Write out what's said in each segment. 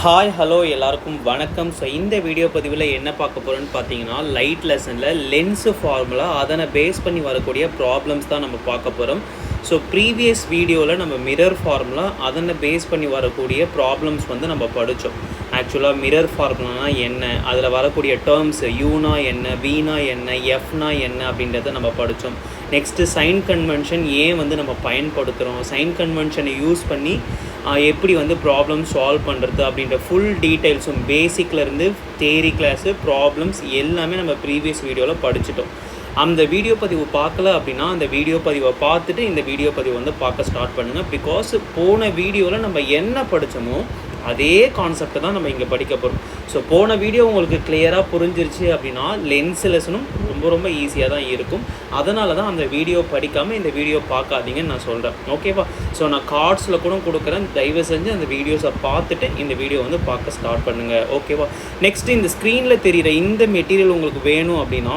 Hi hello எல்லாருக்கும் வணக்கம். So இந்த வீடியோ பதிவில் என்ன பார்க்க போகிறோன்னு பார்த்தீங்கன்னா, லைட் லெசனில் லென்ஸு ஃபார்முலா அதனை பேஸ் பண்ணி வரக்கூடிய ப்ராப்ளம்ஸ் தான் நம்ம பார்க்க போகிறோம். ஸோ ப்ரீவியஸ் வீடியோவில் நம்ம மிரர் ஃபார்முலா அதனை பேஸ் பண்ணி வரக்கூடிய ப்ராப்ளம்ஸ் நம்ம படித்தோம். ஆக்சுவலாக மிரர் ஃபார்முலானா என்ன, அதில் வரக்கூடிய டேர்ம்ஸ் யூனா என்ன, வீனா என்ன, எஃப்னா என்ன அப்படின்றத நம்ம படித்தோம். நெக்ஸ்ட்டு சைன் கன்வென்ஷன் ஏன் நம்ம பயன்படுத்துகிறோம், சைன் கன்வென்ஷனை யூஸ் பண்ணி எப்படி ப்ராப்ளம் சால்வ் பண்ணுறது அப்படின்ற ஃபுல் டீட்டெயில்ஸும் பேசிக்லேருந்து தியரி கிளாஸு ப்ராப்ளம்ஸ் எல்லாமே நம்ம ப்ரீவியஸ் வீடியோவில் படிச்சிட்டோம். அந்த வீடியோ பதிவு பார்க்கல அப்படின்னா அந்த வீடியோ பதிவை பார்த்துட்டு இந்த வீடியோ பதிவு பார்க்க ஸ்டார்ட் பண்ணுங்கள். பிகாஸ் போன வீடியோவில் நம்ம என்ன படித்தோமோ அதே கான்செப்டை தான் நம்ம இங்கே படிக்க போகிறோம். ஸோ போன வீடியோ உங்களுக்கு கிளியராக புரிஞ்சிருச்சு அப்படின்னா லென்ஸ் லெசனும் ரொம்ப ஈஸியாக தான் இருக்கும். அதனால தான் அந்த வீடியோ படிக்காமல் இந்த வீடியோ பார்க்காதீங்கன்னு நான் சொல்கிறேன். ஓகேவா? ஸோ நான் கார்ட்ஸில் கூட கொடுக்குறேன். தயவு செஞ்சு அந்த வீடியோஸை பார்த்துட்டு இந்த வீடியோ பார்க்க ஸ்டார்ட் பண்ணுங்கள். ஓகேவா? நெக்ஸ்ட்டு இந்த ஸ்க்ரீனில் தெரிகிற இந்த மெட்டீரியல் உங்களுக்கு வேணும் அப்படின்னா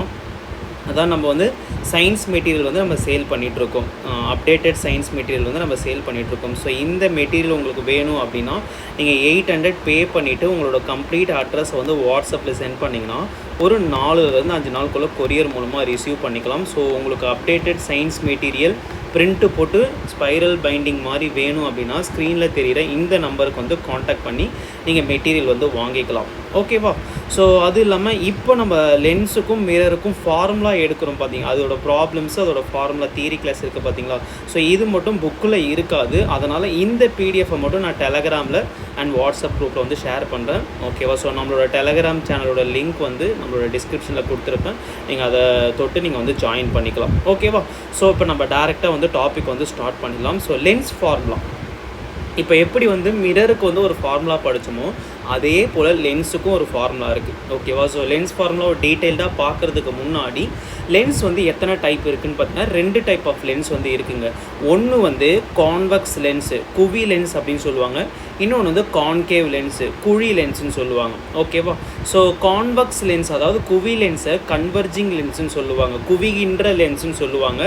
அதான் நம்ம சயின்ஸ் மெட்டீரியல் நம்ம சேல் பண்ணிகிட்ருக்கோம். அப்டேட்டட் சயின்ஸ் மெட்டீரியல் நம்ம சேல் பண்ணிகிட்ருக்கோம். ஸோ இந்த மெட்டீரியல் உங்களுக்கு வேணும் அப்படின்னா நீங்கள் 800 பே பண்ணிவிட்டு உங்களோட கம்ப்ளீட் அட்ரஸை வாட்ஸ்அப்பில் சென்ட் பண்ணிங்கன்னா ஒரு 4-5 நாளுக்குள்ளே கொரியர் மூலமாக ரிசீவ் பண்ணிக்கலாம். ஸோ உங்களுக்கு அப்டேட்டட் சயின்ஸ் மெட்டீரியல் பிரிண்ட்டு போட்டு ஸ்பைரல் பைண்டிங் மாதிரி வேணும் அப்படின்னா ஸ்க்ரீனில் தெரிகிற இந்த நம்பருக்கு காண்டாக்ட் பண்ணி நீங்கள் மெட்டீரியல் வாங்கிக்கலாம். ஓகேவா? ஸோ அது இல்லாமல் இப்போ நம்ம லென்ஸுக்கும் மிரருக்கும் ஃபார்முலா எடுக்கிறோம் பார்த்தீங்க, அதோட ப்ராப்ளம்ஸு அதோட ஃபார்முலா தியரி கிளாஸ் இருக்குது பார்த்தீங்களா? ஸோ இது மட்டும் புக்கில் இருக்காது. அதனால் இந்த பிடிஎஃப்பை மட்டும் நான் டெலகிராமில் அண்ட் வாட்ஸ்அப் குரூப்பில் ஷேர் பண்ணுறேன். ஓகேவா? ஸோ நம்மளோட டெலகிராம் சேனலோட லிங்க் நம்மளோட டிஸ்கிரிப்ஷனில் கொடுத்துருப்பேன். நீங்கள் அதை தொட்டு நீங்கள் ஜாயின் பண்ணிக்கலாம். ஓகேவா? ஸோ இப்போ நம்ம டேரெக்டாக டாபிக் ஸ்டார்ட் பண்ணிடலாம். ஸோ லென்ஸ் ஃபார்முலா இப்போ எப்படி மிரருக்கு ஒரு ஃபார்முலா படித்தோமோ அதே போல் லென்ஸுக்கும் ஒரு ஃபார்முலா இருக்குது. ஓகேவா? ஸோ லென்ஸ் ஃபார்முலா ஒரு டீட்டெயில்டாக பார்க்குறதுக்கு முன்னாடி லென்ஸ் எத்தனை டைப் இருக்குதுன்னு பார்த்தீங்கன்னா 2 டைப் ஆஃப் லென்ஸ் இருக்குங்க. ஒன்று கான்வெக்ஸ் லென்ஸு, குவி லென்ஸ் அப்படின்னு சொல்லுவாங்க. இன்னொன்று கான்கேவ் லென்ஸு, குழி லென்ஸுன்னு சொல்லுவாங்க. ஓகேவா? ஸோ கான்வெக்ஸ் லென்ஸ் அதாவது குவி லென்ஸை கன்வர்ஜிங் லென்ஸுன்னு சொல்லுவாங்க, குவிகின்ற லென்ஸுன்னு சொல்லுவாங்க.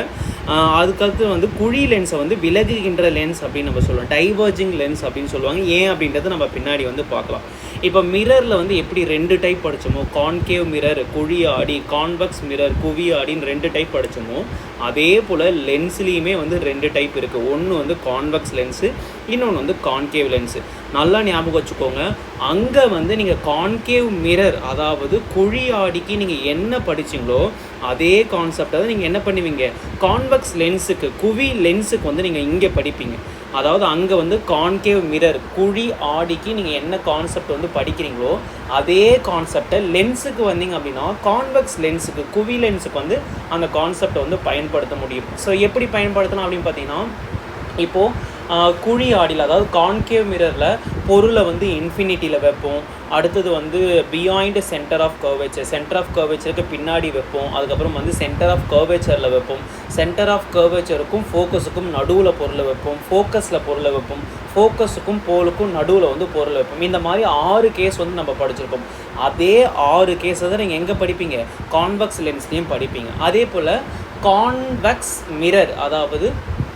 அதுக்கடுத்து குழி லென்ஸை விலகுகின்ற லென்ஸ் அப்படின்னு நம்ம சொல்லுவோம், டைவர்ஜிங் லென்ஸ் அப்படின்னு சொல்லுவாங்க. ஏன் அப்படின்றத நம்ம பின்னாடி பார்க்கலாம். இப்போ மிரரில் எப்படி 2 டைப் படித்தோமோ, கான்கேவ் மிரர் குழி ஆடி, கான்வெக்ஸ் மிரர் குவி ஆடின்னு 2 டைப் படித்தோமோ அதே போல் லென்ஸ்லேயுமே 2 டைப் இருக்குது. ஒன்று கான்வெக்ஸ் லென்ஸு, இன்னொன்று கான்கேவ் லென்ஸு. நல்லா ஞாபகம் வச்சுக்கோங்க. அங்கே நீங்கள் கான்கேவ் மிரர் அதாவது குழி ஆடிக்கு நீங்கள் என்ன படிச்சிங்களோ அதே கான்செப்டை தான் நீங்கள் என்ன பண்ணுவீங்க கான்வெக்ஸ் லென்ஸுக்கு, குவி லென்ஸுக்கு நீங்கள் இங்கே படிப்பீங்க. அதாவது அங்கே கான்கேவ் மிரர் குழி ஆடிக்கு நீங்கள் என்ன கான்செப்ட் படிக்கிறீங்களோ அதே கான்செப்டை லென்ஸுக்கு வந்தீங்க அப்படின்னா கான்வெக்ஸ் லென்ஸுக்கு, குவி லென்ஸுக்கு அந்த கான்செப்டை பயன்படுத்த முடியும். ஸோ எப்படி பயன்படுத்தலாம் அப்படின்னு பார்த்தீங்கன்னா, இப்போது குழி ஆடியில் அதாவது கான்கேவ் மிரரில் பொருளை இன்ஃபினிட்டியில் வைப்போம். அடுத்தது beyond centre of curvature, centre of கர்வேச்சருக்கு பின்னாடி வைப்போம். அதுக்கப்புறம் சென்டர் ஆஃப் கர்வேச்சரில் வைப்போம். சென்டர் ஆஃப் கர்வேச்சருக்கும் ஃபோக்கஸுக்கும் நடுவில் பொருளை வைப்போம். ஃபோக்கஸில் பொருளை வைப்போம். ஃபோக்கஸுக்கும் போலுக்கும் நடுவில் பொருளை வைப்போம். இந்த மாதிரி 6 கேஸ் நம்ம படிச்சிருப்போம். அதே 6 கேஸை தான் நீங்கள் எங்கே படிப்பீங்க, கான்வெக்ஸ் லென்ஸ்லேயும் படிப்பீங்க. அதே போல் கான்வெக்ஸ் மிரர் அதாவது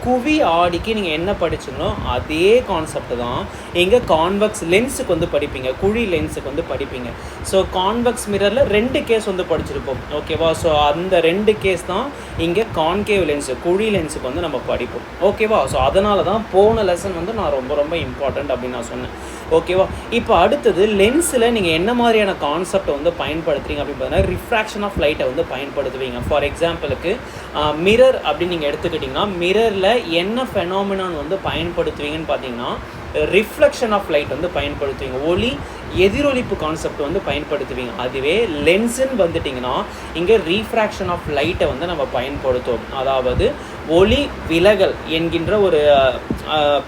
குவி ஆடிக்கு நீங்கள் என்ன படிச்சிங்களோ அதே கான்செப்ட் தான் எங்கே கான்வெக்ஸ் லென்ஸுக்கு படிப்பீங்க, குழி லென்ஸுக்கு படிப்பீங்க. ஸோ கான்வெக்ஸ் மிரரில் 2 கேஸ் படிச்சிருப்போம். ஓகேவா? ஸோ அந்த 2 கேஸ் தான் இங்கே கான்கேவ் லென்ஸு, குழி லென்ஸுக்கு நம்ம படிப்போம். ஓகேவா? ஸோ அதனால தான் போன லெசன் நான் ரொம்ப இம்பார்ட்டண்ட் அப்படின்னு நான் சொன்னேன். ஓகேவா? இப்போ அடுத்தது லென்ஸில் நீங்கள் என்ன மாதிரியான கான்செப்டை பயன்படுத்துறீங்க அப்படின்னு பார்த்தீங்கன்னா ரிஃப்ராக்ஷன் ஆஃப் லைட்டை பயன்படுத்துவீங்க. ஃபார் எக்ஸாம்பிளுக்கு மிரர் அப்படின்னு நீங்கள் எடுத்துக்கிட்டிங்கன்னா மிரரில் என்ன ஃபெனாமினான் பயன்படுத்துவீங்கன்னு பார்த்தீங்கன்னா ரிஃப்ளெக்ஷன் ஆஃப் லைட் பயன்படுத்துவீங்க. ஒளி எதிரொலிப்பு கான்செப்ட் பயன்படுத்துவீங்க. அதுவே லென்ஸுன்னு வந்துட்டிங்கன்னா இங்கே ரீஃப்ராக்ஷன் ஆஃப் லைட்டை நம்ம பயன்படுத்துவோம். அதாவது ஒளி விலகல் என்கின்ற ஒரு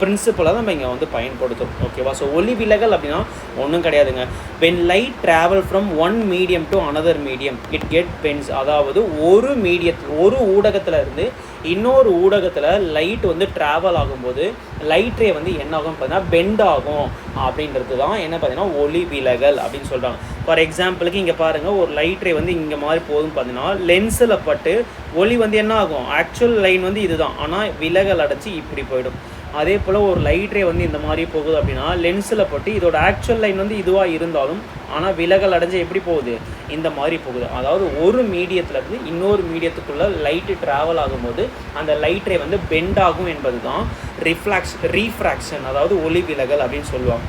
பிரின்சிபலை நம்ம இங்கே பயன்படுத்தும். ஓகேவா? ஸோ ஒளி விலகல் அப்படின்னா ஒன்றும் கிடையாதுங்க. when light travel from one medium to another medium it get bends. அதாவது ஒரு ஊடகத்தில் இருந்து இன்னொரு ஊடகத்தில் லைட் ட்ராவல் ஆகும்போது லைட் ரே என்ன ஆகும் பார்த்தீங்கன்னா பெண்ட் ஆகும். அப்படின்றது தான் என்ன பார்த்தீங்கன்னா ஒளி விலகல் அப்படின்னு சொல்கிறாங்க. ஃபார் எக்ஸாம்பிளுக்கு இங்கே பாருங்கள், ஒரு லைட் ரே இங்கே மாதிரி போதும் பார்த்தீங்கன்னா லென்ஸில் பட்டு ஒளி என்ன ஆகும், ஆக்சுவல் லைன் இதுதான், ஆனால் விலகல் அடைச்சி இப்படி போயிடும். அதே போல் ஒரு லைட் ரே வந்து இந்த மாதிரி போகுது அப்படின்னா லென்ஸில் பட்டு இதோட ஆக்சுவல் லைன் வந்து இதுவாக இருந்தாலும் ஆனால் விலகல் அடைஞ்சு எப்படி போகுது, இந்த மாதிரி போகுது. அதாவது ஒரு மீடியத்துலேருந்து இன்னொரு மீடியத்துக்குள்ளே லைட்டு ட்ராவல் ஆகும்போது அந்த லைட் ரே வந்து பெண்ட் ஆகும் என்பது தான் ரீஃப்ராக்ஷன், அதாவது ஒளி விலகல் அப்படின்னு சொல்லுவாங்க.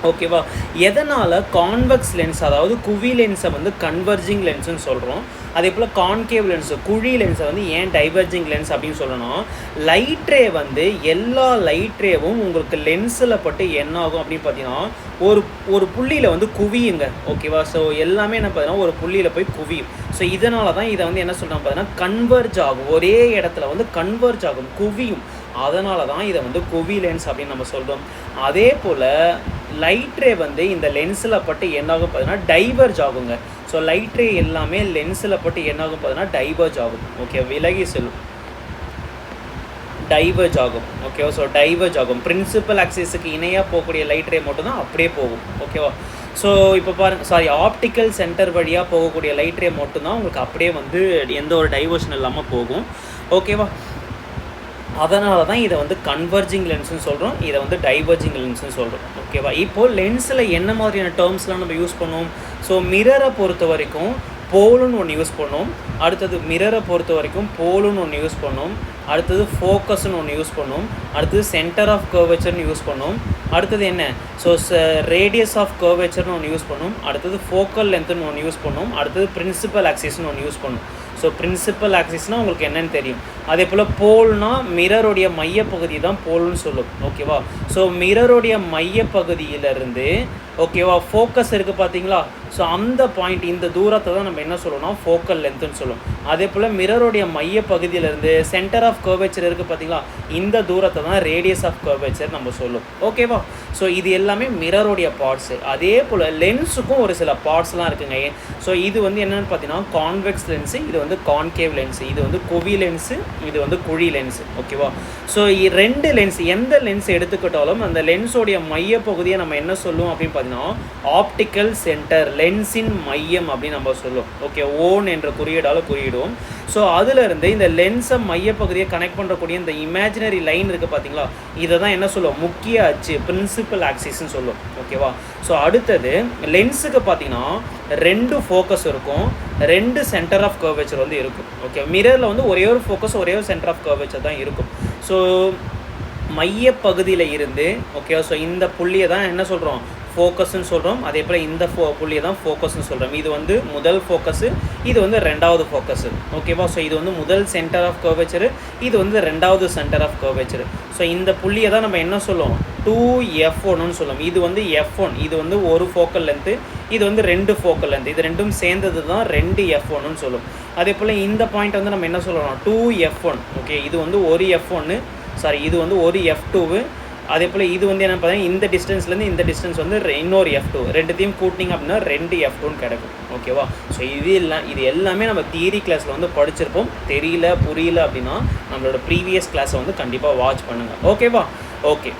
ஓகேவா. எதனால் கான்வெக்ஸ் லென்ஸ் அதாவது குவி லென்ஸை வந்து கன்வர்ஜிங் லென்ஸுன்னு சொல்கிறோம், அதே போல் கான்கேவ் லென்ஸு குழி லென்ஸை வந்து ஏன் டைவர்ஜிங் லென்ஸ் அப்படின்னு சொல்லணும். லைட் ரே வந்து எல்லா லைட் ரேவும் உங்களுக்கு லென்ஸில் பட்டு என்ன ஆகும் அப்படின்னு பார்த்தீங்கன்னா ஒரு புள்ளியில் வந்து குவியுங்க. ஓகேவா. ஸோ எல்லாமே என்ன பார்த்தீங்கன்னா ஒரு புள்ளியில் போய் குவியும். ஸோ இதனால தான் இதை வந்து என்ன சொல்கிறாங்க பார்த்தீங்கன்னா கன்வர்ஜ் ஆகும், ஒரே இடத்துல வந்து கன்வர்ஜ் ஆகும், குவியும். அதனால தான் இதை வந்து குவி லென்ஸ் அப்படின்னு நம்ம சொல்கிறோம். அதே போல் லைட் ரே வந்து இந்த லென்ஸில் பட்டு என்னாகும் பார்த்தீங்கன்னா டைவர்ஜ் ஆகுங்க. ஸோ லைட் ரே எல்லாமே லென்ஸில் பட்டு என்னாகும் பார்த்தீங்கன்னா டைவர்ஜ் ஆகும். ஓகே, விலகி செல்லும், டைவர்ஜ் ஆகும். ஓகேவா. ஸோ டைவர்ஜ் ஆகும். பிரின்சிபல் ஆக்சிஸுக்கு இணையாக போகக்கூடிய லைட் ரே மட்டும் தான் அப்படியே போகும். ஓகேவா. ஸோ இப்போ பாருங்கள், ஆப்டிக்கல் சென்டர் வழியாக போகக்கூடிய லைட் ரே மட்டும்தான் உங்களுக்கு அப்படியே வந்து எந்த ஒரு டைவர்ஷன் இல்லாமல் போகும். ஓகேவா. அதனால தான் இதை வந்து கன்வர்ஜிங் லென்ஸ்னு சொல்கிறோம், இதை வந்து டைவர்ஜிங் லென்ஸ்னு சொல்கிறோம். ஓகேவா. இப்போது லென்ஸில் என்ன மாதிரியான டேர்ம்ஸ்லாம் நம்ம யூஸ் பண்ணுவோம். ஸோ மிரரை பொறுத்த வரைக்கும் போலுன்னு ஒன்று யூஸ் பண்ணுவோம், அடுத்தது மிரரை பொறுத்த வரைக்கும் போலுன்னு ஒன்று யூஸ் பண்ணுவோம், அடுத்தது ஃபோக்கஸ்ன்னு ஒன்று யூஸ் பண்ணுவோம், அடுத்தது சென்டர் ஆஃப் கர்வேச்சர்னு யூஸ் பண்ணுவோம், அடுத்தது என்ன ஸோ ரேடியஸ் ஆஃப் கர்வேச்சர்னு ஒன்று யூஸ் பண்ணுவோம், அடுத்தது ஃபோக்கல் லென்த்துன்னு ஒன்று யூஸ் பண்ணுவோம், அடுத்தது பிரின்சிபல் ஆக்சிஸ்னு ஒன்று யூஸ் பண்ணுவோம். ஸோ பிரின்சிபல் ஆக்சிஸ்னால் உங்களுக்கு என்னென்னு தெரியும். அதே போல் போல்னால் மிரருடைய மையப்பகுதி தான் போல்னு சொல்லும். ஓகேவா. ஸோ மிரருடைய மையப்பகுதியிலேருந்து ஓகேவா ஃபோக்கஸ் இருக்குது பார்த்தீங்களா. ஸோ அந்த பாயிண்ட் இந்த தூரத்தை தான் நம்ம என்ன சொல்லணும்னா ஃபோக்கல் லென்த்துன்னு சொல்லுவோம். அதே போல் மிரருடைய மையப்பகுதியிலேருந்து சென்டர் ஆஃப் கர்வேச்சர் இருக்குது பார்த்தீங்களா, இந்த தூரத்தை தான் ரேடியஸ் ஆஃப் கர்வேச்சர் நம்ம சொல்லுவோம். ஓகேவா. ஸோ இது எல்லாமே மிரருடைய பார்ட்ஸு. அதே போல் லென்ஸுக்கும் ஒரு சில பார்ட்ஸ்லாம் இருக்குங்க. ஸோ இது வந்து என்னென்னு பார்த்தீங்கன்னா கான்வெக்ஸ் லென்ஸு, இது வந்து கான்கேவ் லென்ஸு, இது வந்து குவி லென்ஸு, இது வந்து குழி லென்ஸு. ஓகேவா. ஸோ ரெண்டு லென்ஸ், எந்த லென்ஸ் எடுத்துக்கிட்டாலும் அந்த லென்ஸோடைய மையப்பகுதியை நம்ம என்ன சொல்லுவோம் அப்படின்னு பார்த்தீங்கன்னா ஆப்டிக்கல் சென்டர், லென்ஸின் மையம் அப்படின்னு நம்ம சொல்லுவோம். ஓகே, ஓன் என்ற குறியீடால் குறியிடுவோம். ஸோ அதிலிருந்து இந்த லென்ஸை மையப்பகுதியை கனெக்ட் பண்ணுறக்கூடிய இந்த இமேஜினரி லைன் இருக்குது பார்த்தீங்களா, இதை தான் என்ன சொல்லுவோம் முக்கிய அச்சு, பிரின்சிபல் ஆக்சிஸ்ன்னு சொல்லுவோம். ஓகேவா. ஸோ அடுத்தது லென்ஸுக்கு பார்த்தீங்கன்னா ரெண்டு ஃபோக்கஸ் இருக்கும், ரெண்டு சென்டர் ஆஃப் கர்வேச்சர் வந்து இருக்கும். ஓகே, மிரரில் வந்து ஒரே ஒரு ஃபோக்கஸ் ஒரே ஒரு சென்டர் ஆஃப் கர்வேச்சர் தான் இருக்கும். ஸோ மையப்பகுதியில் இருந்து ஓகேவா. ஸோ இந்த புள்ளியை தான் என்ன சொல்கிறோம் ஃபோக்கஸ்ன்னு சொல்கிறோம். அதே போல் இந்த புள்ளியை தான் ஃபோக்கஸ்ன்னு சொல்கிறோம். இது வந்து முதல் ஃபோக்கஸு, இது வந்து ரெண்டாவது ஃபோக்கஸு. ஓகேவா. ஸோ இது வந்து முதல் சென்டர் ஆஃப் கர்வேச்சரு, இது வந்து ரெண்டாவது சென்டர் ஆஃப் கர்வேச்சரு. ஸோ இந்த புள்ளியை தான் நம்ம என்ன சொல்லுவோம் 2F1ன்னு சொல்லுவோம். இது வந்து F1, இது வந்து ஒரு ஃபோக்கல் லென்த்து, இது வந்து ரெண்டு ஃபோக்கல் லென்த், இது ரெண்டும் சேர்ந்தது தான் 2F1ன்னு சொல்லுவோம். அதே போல் இந்த பாயிண்ட் வந்து நம்ம என்ன சொல்லலாம் 2F1. ஓகே, இது வந்து ஒரு F1, இது வந்து ஒரு F2. அதே போல் இது வந்து என்ன பார்த்தீங்கன்னா இந்த டிஸ்டன்ஸ்லேருந்து இந்த டிஸ்டன்ஸ் வந்து இன்னொரு F2, ரெண்டுத்தையும் கூட்டிங்க அப்படின்னா 2F2ன்னு கிடைக்கும். ஓகேவா. ஸோ இது எல்லாமே நம்ம தியரி கிளாஸில் வந்து படிச்சிருப்போம். தெரியல புரியல அப்படின்னா நம்மளோட ப்ரீவியஸ் கிளாஸை வந்து கண்டிப்பாக வாட்ச் பண்ணுங்கள். ஓகேவா. ஓகே,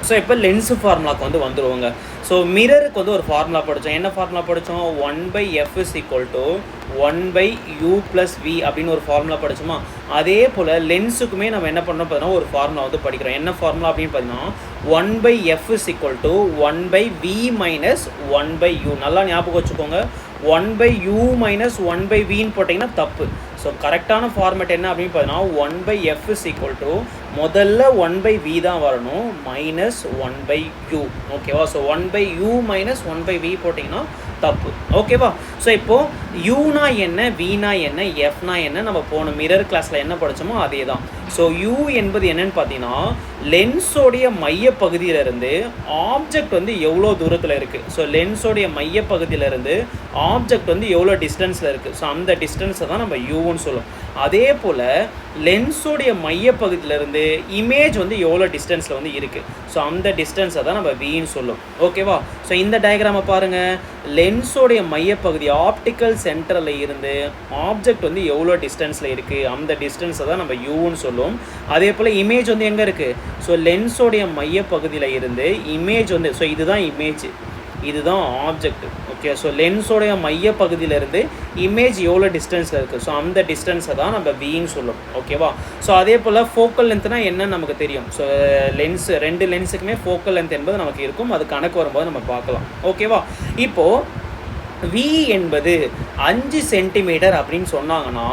ஸோ இப்போ லென்ஸு ஃபார்முலாவுக்கு வந்து வந்துடுவோங்க. ஸோ மிரருக்கு வந்து ஒரு ஃபார்முலா படித்தோம். என்ன ஃபார்முலா படித்தோம் 1/F = 1/U + V அப்படின்னு ஒரு ஃபார்முலா படித்தோமா. அதே போல் லென்ஸுக்குமே நம்ம என்ன பண்ணோம் பார்த்தீங்கன்னா ஒரு ஃபார்முலா வந்து படிக்கிறோம். என்ன ஃபார்முலா அப்படின்னு பார்த்தீங்கன்னா 1/F = 1/V - 1/U. நல்லா ஞாபகம் வச்சுக்கோங்க. 1/U - 1/Vன்னு போட்டிங்கன்னா தப்பு. ஸோ கரெக்டான ஃபார்மேட் என்ன அப்படின்னு பார்த்தீங்கன்னா 1/F = முதல்ல 1/V தான் வரணும் -1/U. ஓகேவா. ஸோ 1/U - 1/V போட்டிங்கன்னா தப்பு. ஓகேவா. ஸோ இப்போது யூனா என்ன, வீனா என்ன, எஃப்னா என்ன நம்ம போன மிரர் கிளாஸில் என்ன படித்தோமோ அதே தான். ஸோ யூ என்பது என்னென்னு பார்த்தீங்கன்னா லென்ஸோடைய மையப்பகுதியிலேருந்து ஆப்ஜெக்ட் வந்து எவ்வளோ தூரத்தில் இருக்குது. ஸோ லென்ஸோடைய மையப்பகுதியிலேருந்து ஆப்ஜெக்ட் வந்து எவ்வளோ டிஸ்டன்ஸில் இருக்குது. ஸோ அந்த டிஸ்டன்ஸை தான் நம்ம யூன்னு சொல்லுவோம். அதே போல் லென்ஸோடைய மையப்பகுதியிலேருந்து இமேஜ் வந்து எவ்வளோ டிஸ்டன்ஸில் வந்து இருக்குது. ஸோ அந்த டிஸ்டன்ஸை தான் நம்ம வின்னு சொல்லுவோம். ஓகேவா. ஸோ இந்த டயக்ராமை பாருங்கள். லென்ஸோடைய மையப்பகுதி ஆப்டிக்கல் சென்டரில் இருந்து ஆப்ஜெக்ட் வந்து எவ்வளோ டிஸ்டன்ஸில் இருக்குது, அந்த டிஸ்டன்ஸை தான் நம்ம யூன்னு சொல்லுவோம். அதே போல் இமேஜ் வந்து எங்கே இருக்குது. ஸோ லென்ஸோடைய மையப்பகுதியில் இருந்து இமேஜ் வந்து, ஸோ இதுதான் இமேஜ். இதுதான் ஆப்ஜெக்ட். ஓகே, ஸோ லென்ஸோடைய மைய பகுதியிலேருந்து இமேஜ் எவ்வளோ டிஸ்டன்ஸில் இருக்குது, ஸோ அந்த டிஸ்டன்ஸை தான் நம்ம வின்னு சொல்லும். ஓகேவா? ஸோ அதே போல் ஃபோக்கல் லென்த்னா என்னன்னு நமக்கு தெரியும். ஸோ லென்ஸ், ரெண்டு லென்ஸுக்குமே ஃபோக்கல் லென்த் என்பது நமக்கு இருக்கும். அது கணக்கு வரும்போது நம்ம பார்க்கலாம். ஓகேவா? இப்போது வி என்பது 5 சென்டிமீட்டர் அப்படின்னு சொன்னாங்கன்னா,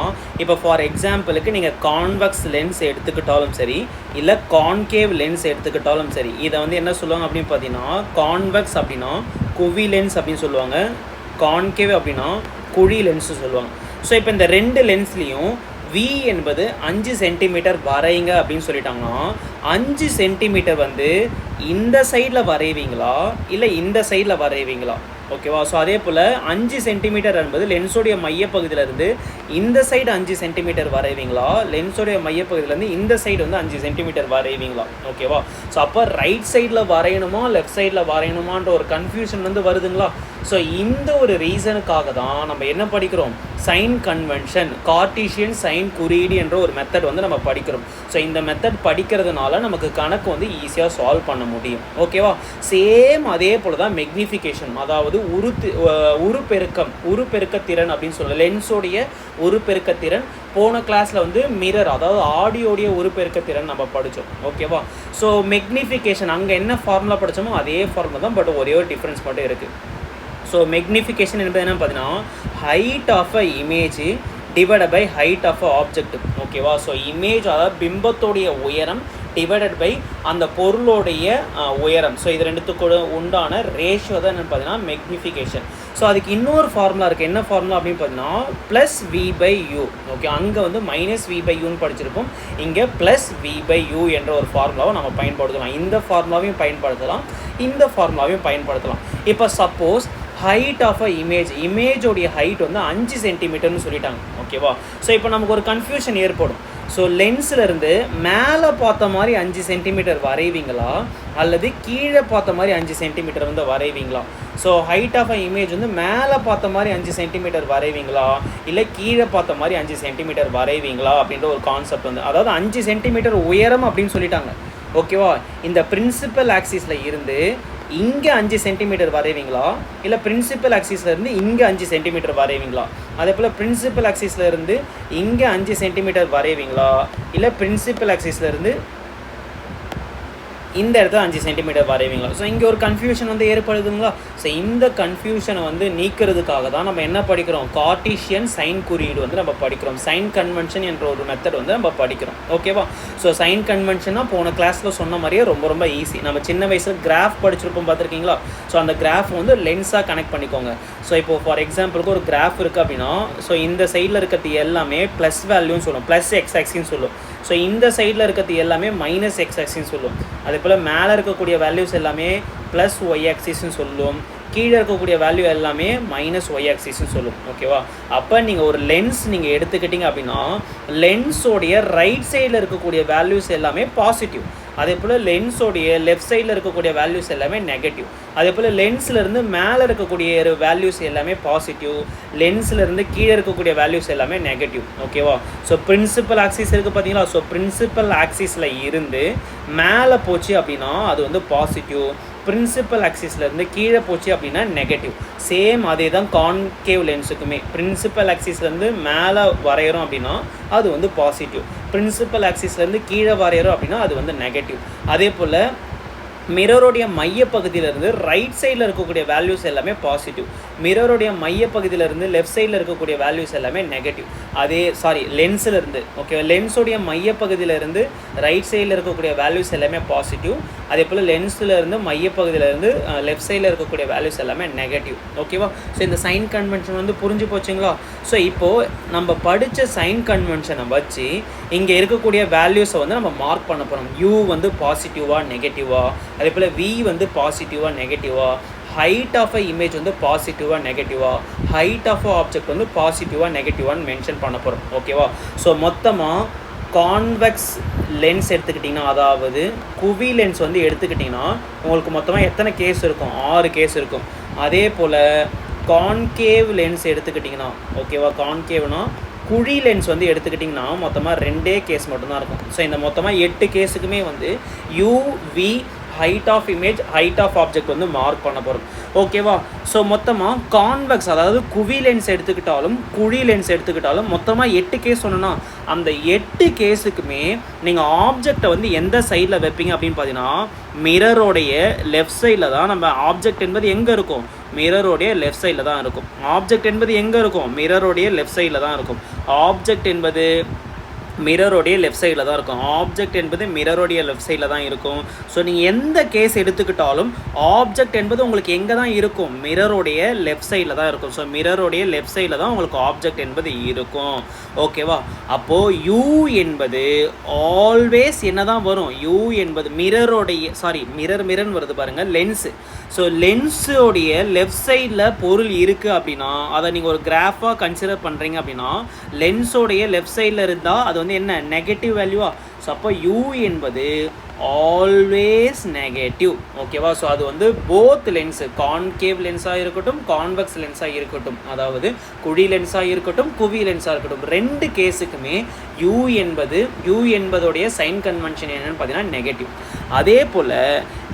இப்போ ஃபார் எக்ஸாம்பிளுக்கு நீங்கள் கான்வெக்ஸ் லென்ஸ் எடுத்துக்கிட்டாலும் சரி, இல்லை கான்கேவ் லென்ஸ் எடுத்துக்கிட்டாலும் சரி, இதை வந்து என்ன சொல்லுவாங்க அப்படின்னு பார்த்தீங்கன்னா, கான்வெக்ஸ் அப்படின்னா குவி லென்ஸ் அப்படின்னு சொல்லுவாங்க, கான்கேவ் அப்படின்னா குழி லென்ஸு சொல்லுவாங்க. ஸோ இப்போ இந்த ரெண்டு லென்ஸ்லேயும் வி என்பது 5 சென்டிமீட்டர் வரைங்க அப்படின்னு சொல்லிட்டாங்கன்னா, 5 சென்டிமீட்டர் வந்து இந்த சைடில் வரைவீங்களா இல்லை இந்த சைடில் வரைவீங்களா? ஓகேவா? ஸோ அதே போல் 5 சென்டிமீட்டர் என்பது லென்ஸோடைய மையப்பகுதியிலேருந்து இந்த சைடு 5 சென்டிமீட்டர் வரைவீங்களா, லென்ஸோடைய மையப்பகுதியிலேருந்து இந்த சைடு வந்து 5 சென்டிமீட்டர் வரைவீங்களா? ஓகேவா? ஸோ அப்போ ரைட் சைடில் வரையணுமா லெஃப்ட் சைடில் வரையணுமான்ற ஒரு கன்ஃபியூஷன் வந்து வருதுங்களா? ஸோ இந்த ஒரு ரீசனுக்காக தான் நம்ம என்ன படிக்கிறோம், சைன் கன்வென்ஷன், கார்ட்டீசியன் சைன் குறியீடு என்ற ஒரு மெத்தட் வந்து நம்ம படிக்கிறோம். ஸோ இந்த மெத்தட் படிக்கிறதுனால நமக்கு கணக்கு வந்து ஈஸியாக சால்வ் பண்ண முடியும். ஓகேவா? சேம் அதே போல் தான் மெக்னிஃபிகேஷன், அதாவது உருப்பெருக்கத்திறன் அப்படின்னு சொல்லுவோம். லென்ஸோடைய உருப்பெருக்கத்திறன் போன கிளாஸில் வந்து மிரர், அதாவது ஆடியோடைய உருப்பெருக்கத்திறன் நம்ம படித்தோம். ஓகேவா? ஸோ மெக்னிஃபிகேஷன் அங்கே என்ன ஃபார்முலா படித்தோமோ அதே ஃபார்முலா தான், பட் ஒரே ஒரு டிஃப்ரென்ஸ் மட்டும் இருக்குது. ஸோ மெக்னிஃபிகேஷன் என்பது என்ன பார்த்தீங்கன்னா, height of a image divided by height of a object. ஓகேவா? ஸோ இமேஜ், அதாவது பிம்பத்தோடைய உயரம் டிவைடட் பை அந்த பொருளோடைய உயரம். ஸோ இது ரெண்டுத்துக்கு உண்டான ரேஷியோ தான் என்னென்னு பார்த்தீங்கன்னா மெக்னிஃபிகேஷன். ஸோ அதுக்கு இன்னொரு ஃபார்முலா இருக்குது. என்ன ஃபார்முலா அப்படின்னு பார்த்தீங்கன்னா plus v by u. Okay, அங்கே வந்து மைனஸ் வி பை யூன்னு படிச்சிருப்போம், இங்கே ப்ளஸ் வி பை யூ என்ற ஒரு ஃபார்முலாவை நம்ம பயன்படுத்தலாம். இந்த ஃபார்முலாவையும் பயன்படுத்தலாம், இந்த ஃபார்முலாவையும் பயன்படுத்தலாம். இப்போ சப்போஸ் ஹைட் ஆஃப் அ இமேஜோடைய ஹைட் வந்து 5 சென்டிமீட்டர்னு சொல்லிட்டாங்க. ஓகேவா? ஸோ இப்போ நமக்கு ஒரு கன்ஃபியூஷன் ஏற்படும். ஸோ லென்ஸ்லேருந்து மேலே பார்த்த மாதிரி 5 சென்டிமீட்டர் வரைவீங்களா அல்லது கீழே பார்த்த மாதிரி 5 சென்டிமீட்டர் வந்து வரைவீங்களா? So height of a image வந்து மேலே பார்த்த மாதிரி 5 சென்டிமீட்டர் வரைவீங்களா இல்லை கீழே பார்த்த மாதிரி 5 சென்டிமீட்டர் வரைவீங்களா அப்படின்ற ஒரு கான்செப்ட் வந்து, அதாவது 5 சென்டிமீட்டர் உயரம் அப்படின்னு சொல்லிட்டாங்க. ஓகேவா? இந்த பிரின்சிபல் ஆக்சிஸில் இருந்து இங்கே 5 சென்டிமீட்டர் வரைவீங்களா இல்லை பிரின்சிபல் ஆக்சிஸில் இருந்து இங்கே 5 சென்டிமீட்டர் வரைவீங்களா? அதே போல் பிரின்சிபல் ஆக்சிஸில் இருந்து இங்கே 5 சென்டிமீட்டர் வரைவீங்களா இல்லை பிரின்சிபல் ஆக்சிஸில் இருந்து இந்த இடத்துல 5 சென்டிமீட்டர் வரைவீங்களா? ஸோ இங்கே ஒரு கன்ஃபியூஷன் வந்து ஏற்படுதுங்களா? ஸோ இந்த கன்ஃபியூஷனை வந்து நீக்கிறதுக்காக தான் நம்ம என்ன படிக்கிறோம், கார்ட்டீசியன் சைன் குறியீடு வந்து நம்ம படிக்கிறோம், சைன் கன்வென்ஷன் என்ற ஒரு மெத்தட் வந்து நம்ம படிக்கிறோம். ஓகேவா? ஸோ சைன் கன்வென்ஷனாக போன கிளாஸில் சொன்ன மாதிரியே ரொம்ப ரொம்ப ஈஸி. நம்ம சின்ன வயசில் கிராஃப் படிச்சிருப்போம், பார்த்துருக்கீங்களா? ஸோ அந்த கிராஃப் வந்து லென்ஸாக கனெக்ட் பண்ணிக்கோங்க. ஸோ இப்போது ஃபார் எக்ஸாம்பிளுக்கு ஒரு கிராஃப் இருக்குது அப்படின்னா, ஸோ இந்த சைடில் இருக்கிறது எல்லாமே ப்ளஸ் வேல்யூன்னு சொல்லுவோம், ப்ளஸ் எக்ஸ் ஆக்சின்னு சொல்லுவோம். ஸோ இந்த சைடில் இருக்கிறது எல்லாமே மைனஸ் எக்ஸ் ஆக்சின்னு சொல்லுவோம். அதே போல் மேலே இருக்கக்கூடிய வேல்யூஸ் எல்லாமே ப்ளஸ் ஒய் ஆக்சிஸ்ன்னு சொல்லுவோம், கீழே இருக்கக்கூடிய வேல்யூ எல்லாமே மைனஸ் ஒய் ஆக்சிஸ்ன்னு சொல்லும். ஓகேவா? அப்போ நீங்கள் ஒரு லென்ஸ் நீங்கள் எடுத்துக்கிட்டிங்க அப்படின்னா லென்ஸோடைய ரைட் சைடில் இருக்கக்கூடிய வேல்யூஸ் எல்லாமே பாசிட்டிவ், அதே போல் லென்ஸோடைய லெஃப்ட் சைடில் இருக்கக்கூடிய வேல்யூஸ் எல்லாமே நெகட்டிவ். அதே போல் லென்ஸ்லேருந்து மேலே இருக்கக்கூடிய வேல்யூஸ் எல்லாமே பாசிட்டிவ், லென்ஸ்லேருந்து கீழே இருக்கக்கூடிய வேல்யூஸ் எல்லாமே நெகட்டிவ். ஓகேவா? ஸோ பிரின்சிபல் ஆக்சிஸ் இருக்குது பார்த்தீங்களா? ஸோ பிரின்சிபல் ஆக்சிஸில் இருந்து மேலே போச்சு அப்படின்னா அது வந்து பாசிட்டிவ், பிரின்சிபல் ஆக்சிஸ்லேருந்து கீழே போச்சு அப்படின்னா நெகட்டிவ். சேம் அதே தான் கான்கேவ் லென்ஸுக்குமே. பிரின்சிபல் ஆக்சிஸ்லேருந்து மேலே வரைகிறோம் அப்படின்னா அது வந்து பாசிட்டிவ், பிரின்சிபல் ஆக்சிஸ்லேருந்து கீழே வரைகிறோம் அப்படின்னா அது வந்து நெகட்டிவ். அதே போல் மிரருடைய மையப்பகுதியிலேருந்து ரைட் சைடில் இருக்கக்கூடிய வேல்யூஸ் எல்லாமே பாசிட்டிவ், மிரருடைய மையப்பகுதியிலேருந்து லெஃப்ட் சைடில் இருக்கக்கூடிய வேல்யூஸ் எல்லாமே நெகட்டிவ். லென்ஸிலேருந்து ஓகே, லென்ஸோடைய மையப்பகுதியிலேருந்து ரைட் சைடில் இருக்கக்கூடிய வேல்யூஸ் எல்லாமே பாசிட்டிவ், அதே போல் லென்ஸ்லேருந்து மையப்பகுதியிலேருந்து லெஃப்ட் சைடில் இருக்கக்கூடிய வேல்யூஸ் எல்லாமே நெகட்டிவ். ஓகேவா? ஸோ இந்த சைன் கன்வென்ஷன் வந்து புரிஞ்சு போச்சுங்களா? ஸோ இப்போது நம்ம படித்த சைன் கன்வென்ஷனை வச்சு இங்கே இருக்கக்கூடிய வேல்யூஸை வந்து நம்ம மார்க் பண்ண போகிறோம். யூ வந்து பாசிட்டிவாக நெகட்டிவாக, அதே போல் வி வந்து பாசிட்டிவாக நெகட்டிவாக, ஹைட் ஆஃப் அ இமேஜ் வந்து பாசிட்டிவாக நெகட்டிவாக, ஹைட் ஆஃப் அ ஆப்ஜெக்ட் வந்து பாசிட்டிவாக நெகட்டிவான்னு மென்ஷன் பண்ண போகிறோம். ஓகேவா? ஸோ மொத்தமாக கான்வெக்ஸ் லென்ஸ் எடுத்துக்கிட்டிங்கன்னா, அதாவது குவி லென்ஸ் வந்து எடுத்துக்கிட்டிங்கன்னா உங்களுக்கு மொத்தமாக எத்தனை கேஸ் இருக்கும்? 6 கேஸ் இருக்கும். அதே போல் கான்கேவ் லென்ஸ் எடுத்துக்கிட்டிங்கன்னா, ஓகேவா, கான்கேவ்னா குழி லென்ஸ் வந்து எடுத்துக்கிட்டிங்கன்னா மொத்தமாக 2 கேஸ் மட்டும்தான் இருக்கும். ஸோ இந்த மொத்தமாக 8 கேஸுக்குமே வந்து u v height of image, height of object வந்து மார்க் பண்ண போகிறோம். ஓகேவா? ஸோ மொத்தமாக கான்வெக்ஸ், அதாவது குவி லென்ஸ் எடுத்துக்கிட்டாலும் குழி லென்ஸ் எடுத்துக்கிட்டாலும் மொத்தமாக 8 கேஸ் சொன்னோன்னா, அந்த 8 கேஸுக்குமே நீங்கள் ஆப்ஜெக்டை வந்து எந்த சைடில் வைப்பீங்க அப்படின்னு பார்த்தீங்கன்னா, மிரரோடைய லெஃப்ட் சைடில் தான் நம்ம ஆப்ஜெக்ட் என்பது எங்கே இருக்கும், மிரரோடைய லெஃப்ட் சைடில் தான் இருக்கும். ஆப்ஜெக்ட் என்பது எங்கே இருக்கும், மிரரோடைய லெஃப்ட் சைடில் தான் இருக்கும். ஆப்ஜெக்ட் என்பது மிரரோடைய லெஃப்ட் சைடில் தான் இருக்கும். ஆப்ஜெக்ட் என்பது மிரரோடைய லெஃப்ட் சைடில் தான் இருக்கும். ஸோ நீங்கள் எந்த கேஸ் எடுத்துக்கிட்டாலும் ஆப்ஜெக்ட் என்பது உங்களுக்கு எங்கே தான் இருக்கும், மிரரோடைய லெஃப்ட் சைடில் தான் இருக்கும். ஸோ மிரரோடைய லெஃப்ட் சைடில் தான் உங்களுக்கு ஆப்ஜெக்ட் என்பது இருக்கும். ஓகேவா? அப்போது யூ என்பது ஆல்வேஸ் என்ன தான் வரும், யூ என்பது மிரரோடைய மிரர்னு வருது பாருங்கள், லென்ஸு. ஸோ லென்ஸோடைய லெஃப்ட் சைடில் பொருள் இருக்குது அப்படின்னா, அதை நீங்கள் ஒரு கிராஃபாக கன்சிடர் பண்ணுறீங்க அப்படின்னா, லென்ஸோடைய லெஃப்ட் சைடில் இருந்தால் அது வந்து என்ன, நெகட்டிவ் வேல்யூவா. ஸோ அப்போ யூ என்பது ஆல்வேஸ் நெகட்டிவ். ஓகேவா? ஸோ அது வந்து போத் லென்ஸு, கான்கேவ் லென்ஸாக இருக்கட்டும், கான்வெக்ஸ் லென்ஸாக இருக்கட்டும், அதாவது குழி லென்ஸாக இருக்கட்டும், குவி லென்ஸாக இருக்கட்டும், 2 கேஸுக்குமே யூ என்பதோடைய சைன் கன்வென்ஷன் என்னன்னு பார்த்தீங்கன்னா நெகட்டிவ். அதே போல்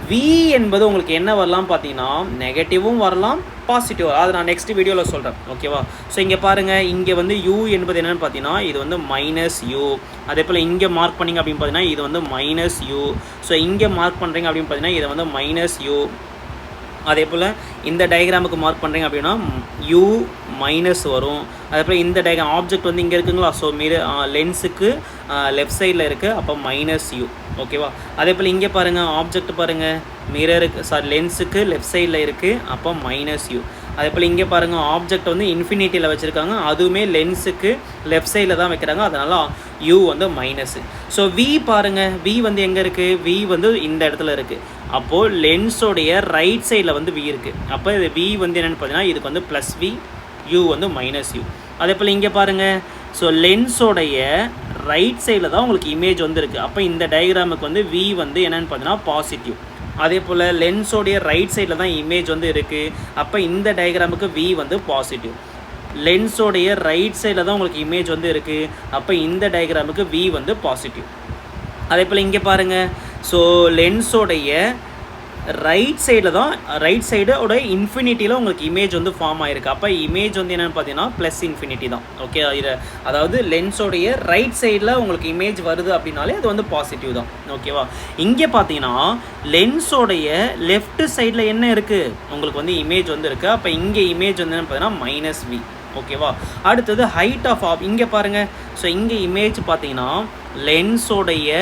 வி என்பது உங்களுக்கு என்ன வரலாம் பார்த்தீங்கன்னா, நெகட்டிவும் வரலாம், பாசிட்டிவ். அது நான் நெக்ஸ்ட் வீடியோவில் சொல்கிறேன். ஓகேவா? ஸோ இங்கே பாருங்கள், இங்கே வந்து யூ என்பது என்னென்னு பார்த்தீங்கன்னா, இது வந்து மைனஸ் யூ. அதே போல் இங்கே மார்க் பண்ணிங்க அப்படின்னு பார்த்தீங்கன்னா இது வந்து மைனஸ் யூ. ஸோ இங்கே மார்க் பண்ணுறீங்க அப்படின்னு பார்த்தீங்கன்னா இது வந்து மைனஸ் யூ. அதே போல் இந்த டயக்ராமுக்கு மார்க் பண்ணுறீங்க அப்படின்னா யூ மைனஸ் வரும். அதே போல் இந்த டயக்ராம் ஆப்ஜெக்ட் வந்து இங்கே இருக்குங்களா, ஸோ லென்ஸுக்கு லெஃப்ட் சைடில் இருக்குது, அப்போ மைனஸ் யூ. ஓகேவா? அதே போல் இங்கே பாருங்கள், ஆப்ஜெக்ட் பாருங்கள், லென்ஸுக்கு லெஃப்ட் சைடில் இருக்குது, அப்போ மைனஸ் யூ. அதே போல் இங்கே பாருங்கள், ஆப்ஜெக்ட் வந்து இன்ஃபினிட்டியில் வச்சுருக்காங்க, அதுவுமே லென்ஸுக்கு லெஃப்ட் சைடில் தான் வைக்கிறாங்க, அதனால் யூ வந்து மைனஸு. ஸோ வி பாருங்கள், வி வந்து எங்கே இருக்குது, வி வந்து இந்த இடத்துல இருக்குது. அப்போது லென்ஸோடைய ரைட் சைடில் வந்து வி இருக்குது. அப்போ இது வி வந்து என்னென்னு பார்த்தீங்கன்னா இதுக்கு வந்து ப்ளஸ் வி, யூ வந்து மைனஸ் யூ. அதே போல் இங்கே பாருங்கள், ஸோ லென்ஸோடைய ரைட் சைடில் தான் உங்களுக்கு இமேஜ் வந்து இருக்குது. அப்போ இந்த டயக்ராமுக்கு வந்து வி வந்து என்னென்னு பார்த்தீங்கன்னா பாசிட்டிவ். அதே போல் லென்ஸோடைய ரைட் சைடில் தான் இமேஜ் வந்து இருக்குது. அப்போ இந்த டயக்ராமுக்கு வி வந்து பாசிட்டிவ். லென்ஸோடைய ரைட் சைடில் தான் உங்களுக்கு இமேஜ் வந்து இருக்குது. அப்போ இந்த டயக்ராமுக்கு வி வந்து பாசிட்டிவ். அதே போல் இங்கே பாருங்கள், ஸோ லென்ஸோடைய ரைட் சைடோட இன்ஃபினிட்டியில் உங்களுக்கு இமேஜ் வந்து ஃபார்ம் ஆகிருக்கு. அப்போ இமேஜ் வந்து என்னென்னு பார்த்தீங்கன்னா ப்ளஸ் இன்ஃபினிட்டி தான். ஓகே, அதாவது லென்ஸோடைய ரைட் சைடில் உங்களுக்கு இமேஜ் வருது அப்படின்னாலே அது வந்து பாசிட்டிவ் தான். ஓகேவா? இங்கே பார்த்தீங்கன்னா லென்ஸோடைய லெஃப்ட் சைடில் என்ன இருக்குது, உங்களுக்கு வந்து இமேஜ் வந்து இருக்குது. அப்போ இங்கே இமேஜ் வந்து என்னென்னு பார்த்தீங்கன்னா மைனஸ் வி. ஓகேவா? அடுத்தது ஹைட் ஆஃப் இங்கே பாருங்கள், ஸோ இங்கே இமேஜ் பார்த்தீங்கன்னா லென்ஸோடைய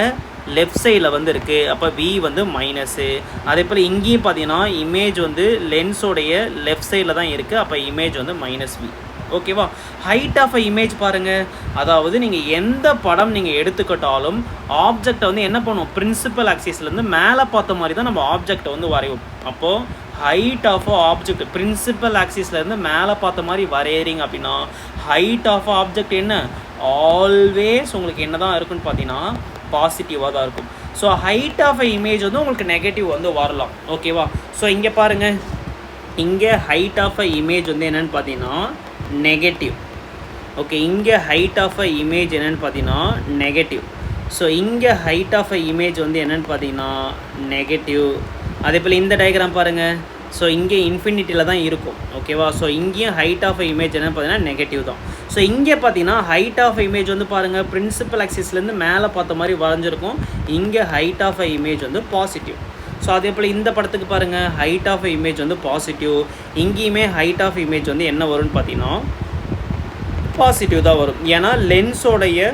லெஃப்ட் சைடில் வந்து இருக்குது. அப்போ வி வந்து மைனஸு. அதே போல் இங்கேயும் பார்த்தீங்கன்னா இமேஜ் வந்து லென்ஸோடைய லெஃப்ட் சைடில் தான் இருக்குது. அப்போ இமேஜ் வந்து மைனஸ் வி. ஓகேவா? ஹைட் ஆஃப் இமேஜ் பாருங்கள், அதாவது நீங்கள் எந்த படம் நீங்கள் எடுத்துக்கிட்டாலும் ஆப்ஜெக்டை வந்து என்ன பண்ணுவோம், பிரின்சிபல் ஆக்சிஸ்லேருந்து மேலே பார்த்த மாதிரி தான் நம்ம ஆப்ஜெக்டை வந்து வரைவோம். அப்போது ஹைட் ஆஃப் ஆப்ஜெக்ட் பிரின்சிபல் ஆக்சிஸ்லேருந்து மேலே பார்த்த மாதிரி வரையறீங்க அப்படின்னா ஹைட் ஆஃப் ஆப்ஜெக்ட் என்ன, ஆல்வேஸ் உங்களுக்கு என்ன தான் இருக்குன்னு பார்த்தீங்கன்னா பாசிட்டிவாக தான் இருக்கும். ஸோ ஹைட் ஆஃப் இமேஜ் வந்து உங்களுக்கு நெகட்டிவ் வந்து வரலாம். ஓகேவா? ஸோ இங்கே பாருங்கள், இங்கே ஹைட் ஆஃப் இமேஜ் வந்து என்னென்னு பார்த்தீங்கன்னா நெகட்டிவ். ஓகே, இங்கே ஹைட் ஆஃப் இமேஜ் என்னென்னு பார்த்தீங்கன்னா நெகட்டிவ். ஸோ இங்கே ஹைட் ஆஃப் இமேஜ் வந்து என்னென்னு பார்த்தீங்கன்னா நெகட்டிவ். அதே போல் இந்த டயக்ராம் பாருங்கள், ஸோ இங்கே இன்ஃபினிட்டியில் தான் இருக்கும். ஓகேவா? ஸோ இங்கேயும் ஹைட் ஆஃப் இமேஜ் என்னென்னு பார்த்தீங்கன்னா நெகட்டிவ் தான். ஸோ இங்கே பார்த்தீங்கன்னா ஹைட் ஆஃப் இமேஜ் வந்து பாருங்கள் பிரின்சிபல் ஆக்சிஸ்லேருந்து மேலே பார்த்த மாதிரி வரைஞ்சிருக்கும். இங்கே ஹைட் ஆஃப் இமேஜ் வந்து பாசிட்டிவ். ஸோ அதே போல் இந்த படத்துக்கு பாருங்கள், ஹைட் ஆஃப் இமேஜ் வந்து பாசிட்டிவ். இங்கேயுமே ஹைட் ஆஃப் இமேஜ் வந்து என்ன வரும்னு பார்த்தீங்கன்னா பாசிட்டிவ் தான் வரும். ஏன்னா லென்ஸோடைய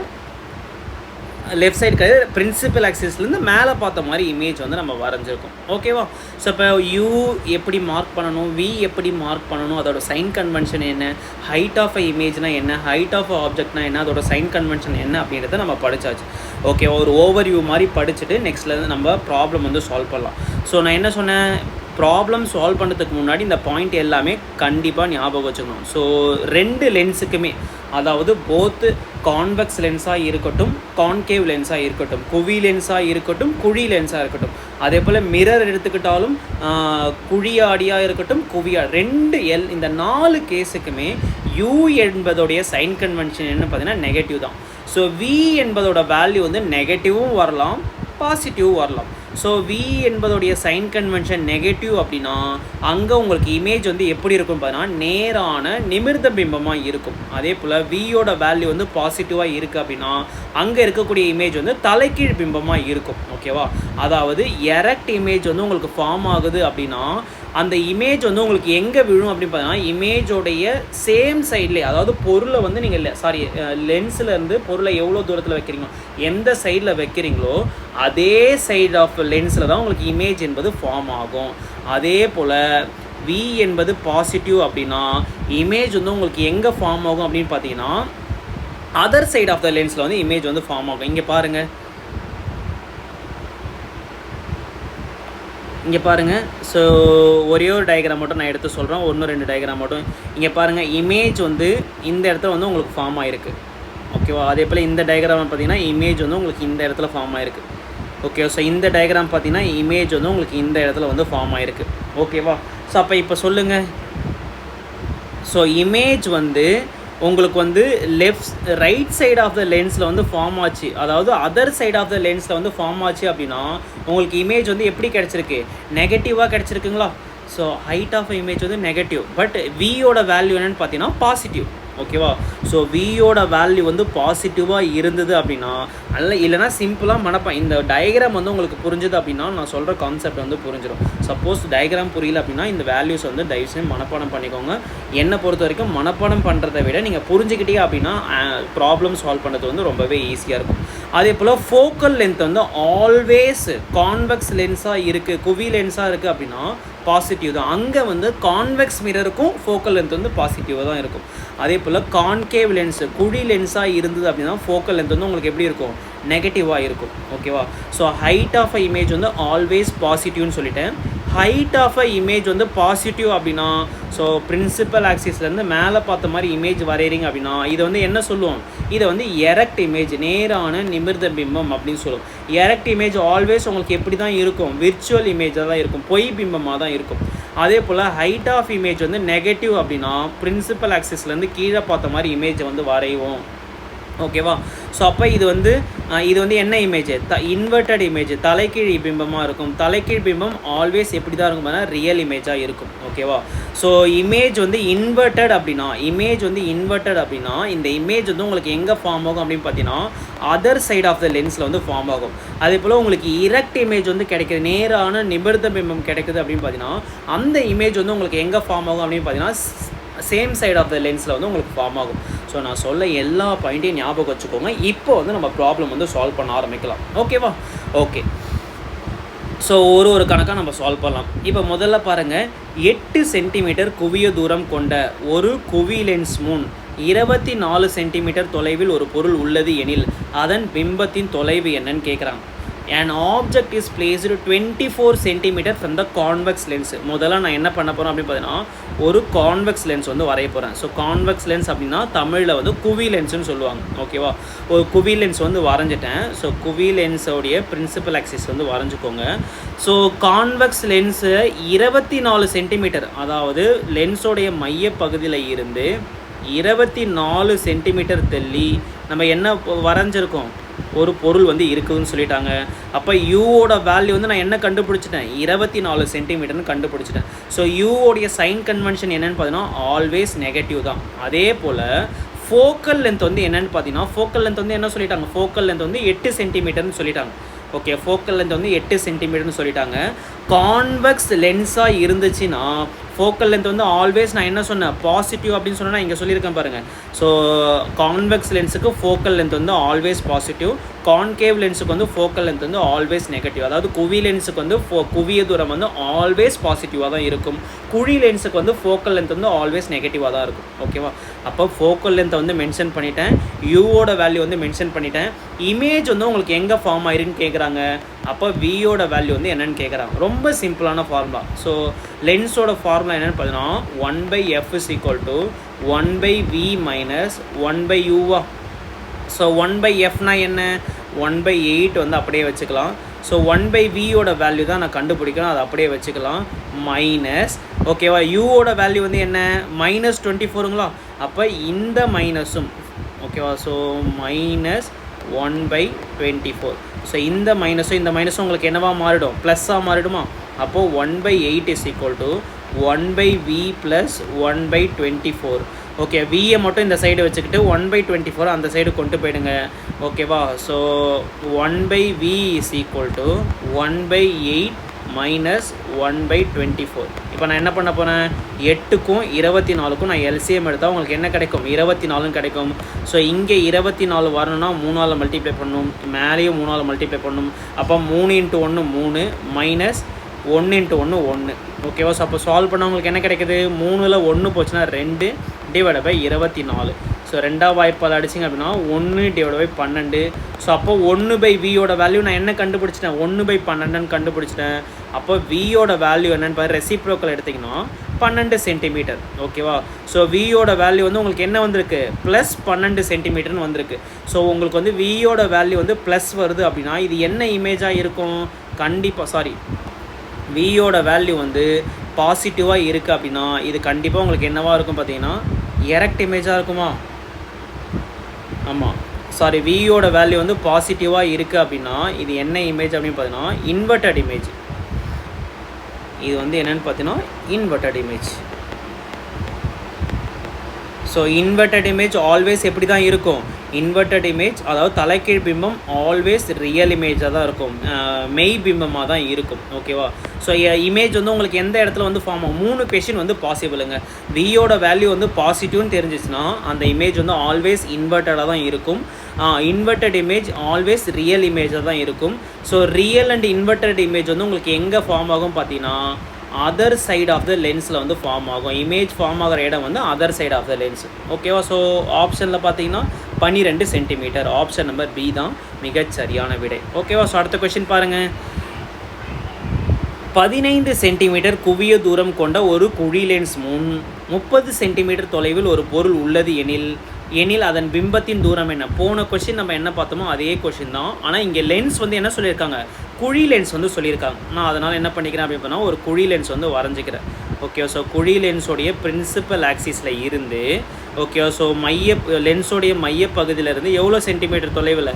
லெஃப்ட் சைடு கிடையாது, பிரின்சிபல் ஆக்சிஸ்லேருந்து மேலே பார்த்த மாதிரி இமேஜ் வந்து நம்ம வரைஞ்சிருக்கோம். ஓகேவா? ஸோ இப்போ யூ எப்படி மார்க் பண்ணணும், வி எப்படி மார்க் பண்ணணும், அதோட சைன் கன்வென்ஷன் என்ன, ஹைட் ஆஃப் இமேஜ்னா என்ன, ஹைட் ஆஃப் ஆப்ஜெக்ட்னா என்ன, அதோட சைன் கன்வென்ஷன் என்ன அப்படின்றத நம்ம படித்தாச்சு. ஓகே, ஒரு ஓவர்வியூ மாதிரி படிச்சுட்டு நெக்ஸ்ட்லேருந்து நம்ம ப்ராப்ளம் வந்து சால்வ் பண்ணலாம். ஸோ நான் என்ன சொன்னேன், ப்ராப்ளம் சால்வ் பண்ணுறதுக்கு முன்னாடி இந்த பாயிண்ட் எல்லாமே கண்டிப்பாக ஞாபகம் வச்சுக்கணும். ஸோ 2 லென்ஸுக்குமே, அதாவது போத்து கான்வெக்ஸ் லென்ஸாக இருக்கட்டும், கான்கேவ் லென்ஸாக இருக்கட்டும், குவி லென்ஸாக இருக்கட்டும், குழி லென்ஸாக இருக்கட்டும், அதே போல் மிரர் எடுத்துக்கிட்டாலும் குழியாடியாக இருக்கட்டும், இந்த 4 கேஸுக்குமே யூ என்பதோடைய சைன் கன்வென்ஷன் என்ன பார்த்தீங்கன்னா நெகட்டிவ் தான். ஸோ வி என்பதோட வேல்யூ வந்து நெகட்டிவும் வரலாம், பாசிட்டிவும் வரலாம். ஸோ வி என்பதோடைய சைன் கன்வென்ஷன் நெகட்டிவ் அப்படின்னா அங்கே உங்களுக்கு இமேஜ் வந்து எப்படி இருக்கும் பார்த்தீங்கன்னா நேரான நிமிர்ந்த பிம்பமாக இருக்கும். அதே போல் வியோட வேல்யூ வந்து பாசிட்டிவாக இருக்குது அப்படின்னா அங்கே இருக்கக்கூடிய இமேஜ் வந்து தலைகீழ் பிம்பமாக இருக்கும். ஓகேவா, அதாவது எரெக்ட் இமேஜ் வந்து உங்களுக்கு ஃபார்ம் ஆகுது அப்படின்னா அந்த இமேஜ் வந்து உங்களுக்கு எங்கே விழும் அப்படின்னு பார்த்தீங்கன்னா இமேஜோடைய சேம் சைட்லேயே, அதாவது பொருளை வந்து நீங்கள் லென்ஸ்லேருந்து பொருளை எவ்வளோ தூரத்தில் வைக்கிறீங்களோ எந்த சைடில் வைக்கிறீங்களோ அதே சைடு ஆஃப் லென்ஸில் தான் உங்களுக்கு இமேஜ் என்பது ஃபார்ம் ஆகும். அதே போல் வி என்பது பாசிட்டிவ் அப்படின்னா இமேஜ் வந்து உங்களுக்கு எங்கே ஃபார்ம் ஆகும் அப்படின்னு பார்த்தீங்கன்னா அதர் சைடு ஆஃப் த லென்ஸில் வந்து இமேஜ் வந்து ஃபார்ம் ஆகும். இங்கே பாருங்கள். ஸோ ஒரே ஒரு டயக்ராம் மட்டும் நான் எடுத்து சொல்கிறேன், 1-2 டயக்ராம் மட்டும். இங்கே பாருங்கள், இமேஜ் வந்து இந்த இடத்துல வந்து உங்களுக்கு ஃபார்ம் ஆகிருக்கு. ஓகேவா, அதே போல் இந்த டயக்ராம் பார்த்தீங்கன்னா இமேஜ் வந்து உங்களுக்கு இந்த இடத்துல ஃபார்ம் ஆகிருக்கு. ஓகே, ஸோ இந்த டயக்ராம் பார்த்தீங்கன்னா இமேஜ் வந்து உங்களுக்கு இந்த இடத்துல வந்து ஃபார்ம் ஆகிருக்கு. ஓகேவா, ஸோ அப்போ இப்போ சொல்லுங்கள். ஸோ இமேஜ் வந்து உங்களுக்கு வந்து ரைட் சைடு ஆஃப் த லென்ஸில் வந்து ஃபார்ம் ஆச்சு, அதாவது அதர் சைடு ஆஃப் த லென்ஸில் வந்து ஃபார்ம் ஆச்சு அப்படின்னா உங்களுக்கு இமேஜ் வந்து எப்படி கிடச்சிருக்கு? நெகட்டிவாக கிடச்சிருக்குங்களா? ஸோ ஹைட் ஆஃப் இமேஜ் வந்து நெகட்டிவ், பட் வியோட வேல்யூ என்னென்னு பார்த்தீங்கன்னா பாசிட்டிவ். ஓகேவா, ஸோ வியோட வேல்யூ வந்து பாசிட்டிவாக இருந்தது அப்படின்னா இல்லைனா சிம்பிளாக இந்த டயக்ராம் வந்து உங்களுக்கு புரிஞ்சுது அப்படின்னா நான் சொல்கிற கான்செப்ட் வந்து புரிஞ்சிடும். சப்போஸ் டயக்ராம் புரியல அப்படின்னா இந்த வேல்யூஸ் வந்து தயவுசெய்து மனப்பாடம் பண்ணிக்கோங்க. என்னை பொறுத்த வரைக்கும் மனப்பாடம் பண்ணுறதை விட நீங்கள் புரிஞ்சுக்கிட்டே அப்படின்னா ப்ராப்ளம் சால்வ் பண்ணுறது வந்து ரொம்பவே ஈஸியாக இருக்கும். அதே போல் ஃபோக்கல் லென்த் வந்து ஆல்வேஸ் கான்வெக்ஸ் லென்ஸாக இருக்குது, குவி லென்ஸாக இருக்குது அப்படின்னா பாசிட்டிவ் தான். அங்கே வந்து கான்வெக்ஸ் மிரருக்கும் ஃபோக்கல் லென்த் வந்து பாசிட்டிவாக தான் இருக்கும். அதே போல் கான்கேவ் லென்ஸு குழி லென்ஸாக இருந்தது அப்படின்னா ஃபோக்கல் லென்த் வந்து உங்களுக்கு எப்படி இருக்கும்? நெகட்டிவாக இருக்கும். ஓகேவா, so height of a image வந்து ஆல்வேஸ் பாசிட்டிவ்னு சொல்லிட்டேன். ஹைட் ஆஃப் அ இமேஜ் வந்து பாசிட்டிவ் அப்படின்னா ஸோ பிரின்சிபல் ஆக்சிஸ்லேருந்து மேலே பார்த்த மாதிரி இமேஜ் வரைகிறீங்க அப்படின்னா இதை வந்து என்ன சொல்லுவோம்? இதை வந்து எரெக்ட் இமேஜ், நேரான நிமிர்ந்த பிம்பம் அப்படின்னு சொல்லுவோம். எரெக்ட் இமேஜ் ஆல்வேஸ் உங்களுக்கு எப்படி தான் இருக்கும்? விர்ச்சுவல் இமேஜாக தான் இருக்கும், பொய் பிம்பமாக தான் இருக்கும். அதே போல் ஹைட் ஆஃப் இமேஜ் வந்து நெகட்டிவ் அப்படின்னா பிரின்சிபல் ஆக்சிஸ்லேருந்து கீழே பார்த்த மாதிரி இமேஜை வந்து வரைவோம். ஓகேவா, ஸோ அப்போ இது வந்து என்ன இமேஜ்? இன்வெர்டட் இமேஜ், தலைகீழ் பிம்பமாக இருக்கும். தலைகீழ் பிம்பம் ஆல்வேஸ் எப்படி தான் இருக்கும்? ரியல் இமேஜாக இருக்கும். ஓகேவா, ஸோ இமேஜ் வந்து இன்வெர்டட் அப்படின்னா இந்த இமேஜ் வந்து உங்களுக்கு எங்கே ஃபார்ம் ஆகும் அப்படின்னு பார்த்தீங்கன்னா அதர் சைடு ஆஃப் த லென்ஸில் வந்து ஃபார்ம் ஆகும். அதே போல் உங்களுக்கு இரக்ட் இமேஜ் வந்து கிடைக்கிது, நேரான நிமிர்ந்த பிம்பம் கிடைக்குது அப்படின்னு பார்த்தீங்கன்னா அந்த இமேஜ் வந்து உங்களுக்கு எங்கே ஃபார்ம் ஆகும் அப்படின்னு பார்த்தீங்கன்னா சேம் சைடு ஆஃப் த லென்ஸில் வந்து உங்களுக்கு ஃபார்ம் ஆகும். ஸோ நான் சொல்ல எல்லா பாயிண்ட்டையும் ஞாபகம் வச்சுக்கோங்க. இப்போ வந்து நம்ம ப்ராப்ளம் வந்து சால்வ் பண்ண ஆரம்பிக்கலாம். ஓகேவா, ஓகே. ஸோ ஒரு கணக்காக நம்ம சால்வ் பண்ணலாம். இப்போ முதல்ல பாருங்கள், 8 சென்டிமீட்டர் குவிய தூரம் கொண்ட ஒரு குவி லென்ஸ் முன் 24 சென்டிமீட்டர் தொலைவில் ஒரு பொருள் உள்ளது எனில் அதன் பிம்பத்தின் தொலைவு என்னன்னு கேட்குறாங்க. an object is placed 24 cm from the convex lens. முதல்ல நான் என்ன பண்ண போகிறேன் அப்படின்னு பார்த்தீங்கன்னா ஒரு கான்வெக்ஸ் லென்ஸ் வந்து வரைய போகிறேன். ஸோ கான்வெக்ஸ் லென்ஸ் அப்படின்னா தமிழில் வந்து குவி லென்ஸ்னு சொல்லுவாங்க. ஓகேவா, ஒரு குவி லென்ஸ் வந்து வரைஞ்சிட்டேன். ஸோ குவி லென்ஸோடைய பிரின்சிபல் ஆக்சிஸ் வந்து வரைஞ்சிக்கோங்க. ஸோ கான்வெக்ஸ் லென்ஸு 24 சென்டிமீட்டர், அதாவது லென்ஸோடைய மைய பகுதியில் இருந்து 24 சென்டிமீட்டர் தள்ளி நம்ம என்ன வரைஞ்சிருக்கோம்? ஒரு பொருள் வந்து இருக்குதுன்னு சொல்லிட்டாங்க. அப்போ யூவோட வேல்யூ வந்து நான் என்ன கண்டுபிடிச்சிட்டேன்? 24 சென்டிமீட்டர்னு கண்டுபிடிச்சிட்டேன். ஸோ யூவோடைய சைன் கன்வென்ஷன் என்னென்னு பார்த்தீங்கன்னா ஆல்வேஸ் நெகட்டிவ் தான். அதே போல் ஃபோக்கல் லென்த் வந்து என்னென்னு பார்த்தீங்கன்னா ஃபோக்கல் லென்த் வந்து என்ன சொல்லிட்டாங்க? ஃபோக்கல் லென்த் வந்து 8 சென்டிமீட்டர்னு சொல்லிட்டாங்க. ஓகே, ஃபோக்கல் லென்த் வந்து 8 சென்டிமீட்டர்னு சொல்லிட்டாங்க. கான்வெக்ஸ் லென்ஸாக இருந்துச்சுன்னா ஃபோக்கல் லென்த் வந்து ஆல்வேஸ் நான் என்ன சொன்னேன்? பாசிட்டிவ் அப்படின்னு சொன்னால் இங்கே சொல்லியிருக்கேன் பாருங்கள். ஸோ கான்வெக்ஸ் லென்ஸுக்கு ஃபோக்கல் லென்த் வந்து ஆல்வேஸ் பாசிட்டிவ், கான்கேவ் லென்ஸுக்கு வந்து ஃபோக்கல் லென்த் வந்து ஆல்வேஸ் நெகட்டிவ். அதாவது குவி லென்ஸுக்கு வந்து குவிய தூரம் வந்து ஆல்வேஸ் பாசிட்டிவாக தான் இருக்கும், குழி லென்ஸுக்கு வந்து ஃபோக்கல் லென்த் வந்து ஆல்வேஸ் நெகட்டிவாக தான் இருக்கும். ஓகேவா, அப்போ ஃபோக்கல் லென்த்தை வந்து மென்ஷன் பண்ணிட்டேன், யூவோட வேல்யூ வந்து மென்ஷன் பண்ணிட்டேன். இமேஜ் வந்து உங்களுக்கு எங்கே ஃபார்ம் ஆயிருக்குன்னு கேட்குறாங்க. அப்போ வியோட வேல்யூ வந்து என்னென்னு கேட்குறாங்க. ரொம்ப சிம்பிளான ஃபார்முலா. ஸோ லென்ஸோட ஃபார்முலா என்னென்னு பார்த்தீங்கன்னா 1/f = 1/v - 1/u. ஸோ 1/fனா என்ன? 1/8 வந்து அப்படியே வச்சுக்கலாம். ஸோ 1/vயோட வேல்யூ தான் நான் கண்டுபிடிக்கணும், அதை அப்படியே வச்சுக்கலாம். மைனஸ், ஓகேவா, யூவோட வேல்யூ வந்து என்ன? -24ங்களா? அப்போ இந்த மைனஸும், ஓகேவா, ஸோ -1/24. ஸோ இந்த மைனஸும் உங்களுக்கு என்னவா மாறிடும், ப்ளஸ்ஸாக மாறிடுமா. அப்போது 1/8 is equal to 1/v plus 1/24. Okay, வியை மட்டும் இந்த சைடு வச்சுக்கிட்டு 1/24 அந்த சைடு கொண்டு போயிடுங்க. ஓகேவா. So 1/v is equal to 1/8 minus 1/24. இப்போ நான் என்ன பண்ண போகிறேன், 8க்கும் 24க்கும் நான் எல்சிஎம் எடுத்தால் உங்களுக்கு என்ன கிடைக்கும், 24 கிடைக்கும். ஸோ இங்கே 24 வரணும்னா 3ஆல் மல்டிப்ளை பண்ணணும், மேலேயும் 3ஆல் மல்டிப்ளை பண்ணணும். அப்போ 3 × 1 3 மைனஸ் 1 × 1 1. ஓகேவா. ஸோ அப்போ சால்வ் பண்ணால் உங்களுக்கு என்ன கிடைக்குது, 3ல் 1 போச்சுன்னா 2 டிவைட் பை 24. ஸோ 2ஆம் வாய்ப்பால் அடிச்சிங்க அப்படின்னா 1 டிவைட் பை 12. ஸோ அப்போ 1/vயோட வேல்யூ நான் என்ன கண்டுபிடிச்சிட்டேன், 1/12 கண்டுபிடிச்சிட்டேன். அப்போ வியோட வேல்யூ என்னென்னு பாரு, ரெசிப்ரோக்கல் எடுத்திங்கன்னா 12 சென்டிமீட்டர். ஓகேவா. ஸோ வியோட வேல்யூ வந்து உங்களுக்கு என்ன வந்திருக்கு, ப்ளஸ் 12 சென்டிமீட்டர்னு வந்திருக்கு. ஸோ உங்களுக்கு வந்து வியோட வேல்யூ வந்து ப்ளஸ் வருது அப்படின்னா இது என்ன இமேஜாக இருக்கும், கண்டிப்பாக வியோட வேல்யூ வந்து பாசிட்டிவாக இருக்குது அப்படின்னா இது கண்டிப்பாக உங்களுக்கு என்னவாக இருக்கும் பார்த்தீங்கன்னா எரெக்ட் இமேஜாக இருக்குமா. ஆமாம், வியோட வேல்யூ வந்து பாசிட்டிவாக இருக்குது அப்படின்னா இது என்ன இமேஜ் அப்படின்னு பார்த்தீங்கன்னா இன்வெர்டட் இமேஜ். இது வந்து என்னென்னு பார்த்தீங்கன்னா inverted image. So inverted image always எப்படி தான் இருக்கும், இன்வெர்டட் இமேஜ் அதாவது தலைகீழ் பிம்பம் ஆல்வேஸ் ரியல் இமேஜாக தான் இருக்கும், மெய் பிம்பமாக தான் இருக்கும். ஓகேவா. ஸோ இமேஜ் வந்து உங்களுக்கு எந்த இடத்துல வந்து ஃபார்ம் ஆகும், 3 கொஷின் வந்து பாசிபிளுங்க. வியோட வேல்யூ வந்து பாசிட்டிவ்னு தெரிஞ்சிச்சுன்னா அந்த இமேஜ் வந்து ஆல்வேஸ் இன்வெர்டடாக தான் இருக்கும். இன்வெர்டட் இமேஜ் ஆல்வேஸ் ரியல் இமேஜாக தான் இருக்கும். So real and inverted image வந்து உங்களுக்கு எங்கே ஃபார்ம் ஆகும் பார்த்தீங்கன்னா அதர் சைடு ஆஃப் த லென்ஸில் வந்து ஃபார்ம் ஆகும். இமேஜ் ஃபார்ம் ஆகிற இடம் வந்து other side of the lens. ஓகேவா. ஸோ ஆப்ஷனில் பார்த்தீங்கன்னா 12 சென்டிமீட்டர். ஆப்ஷன் நம்பர் பி தான் மிகச் சரியான விடை. ஓகேவா. ஸோ அடுத்த கொஸ்டின் பாருங்கள். 15 சென்டிமீட்டர் குவிய தூரம் கொண்ட ஒரு குழி லென்ஸ் முன் 30 சென்டிமீட்டர் தொலைவில் ஒரு பொருள் உள்ளது எனில் அதன் பிம்பத்தின் தூரம் என்ன. போன கொஸ்டின் நம்ம என்ன பார்த்தோமோ அதே கொஸ்டின் தான். ஆனால் இங்கே லென்ஸ் வந்து என்ன சொல்லியிருக்காங்க, குழி லென்ஸ் வந்து சொல்லியிருக்காங்க. நான் அதனால் என்ன பண்ணிக்கிறேன் அப்படின்னு சொன்னால் ஒரு குழி லென்ஸ் வந்து வரைஞ்சிக்கிறேன். ஓகே. ஸோ குழி லென்ஸோடைய பிரின்சிபல் ஆக்சிஸில் இருந்து ஓகே. ஸோ லென்ஸோடைய மையப்பகுதியிலேருந்து எவ்வளோ சென்டிமீட்டர் தொலைவில்,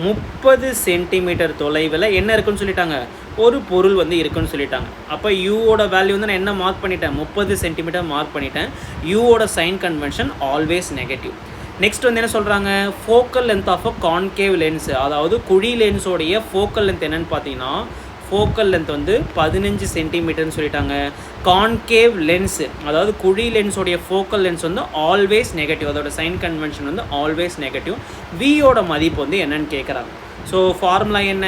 30 சென்டிமீட்டர் தொலைவில் என்ன இருக்குன்னு சொல்லிட்டாங்க, ஒரு பொருள் வந்து இருக்குன்னு சொல்லிட்டாங்க. அப்போ யூவோட வேல்யூ வந்து நான் என்ன மார்க் பண்ணிட்டேன், 30 சென்டிமீட்டர் மார்க் பண்ணிட்டேன். யூவோட sign convention always negative. Next வந்து என்ன சொல்கிறாங்க, focal length of a concave lens, அதாவது குழி லென்ஸோடைய ஃபோக்கல் லென்த் என்னென்னு பார்த்தீங்கன்னா ஃபோக்கல் லென்த் வந்து 15 சென்டிமீட்டர்னு சொல்லிட்டாங்க. கான்கேவ் லென்ஸ் அதாவது குழி லென்ஸோடைய ஃபோக்கல் லென்ஸ் வந்து ஆல்வேஸ் நெகட்டிவ், அதோட சைன் கன்வென்ஷன் வந்து ஆல்வேஸ் நெகட்டிவ். வியோட மதிப்பு வந்து என்னன்னு கேட்குறாங்க. ஸோ ஃபார்முலா என்ன,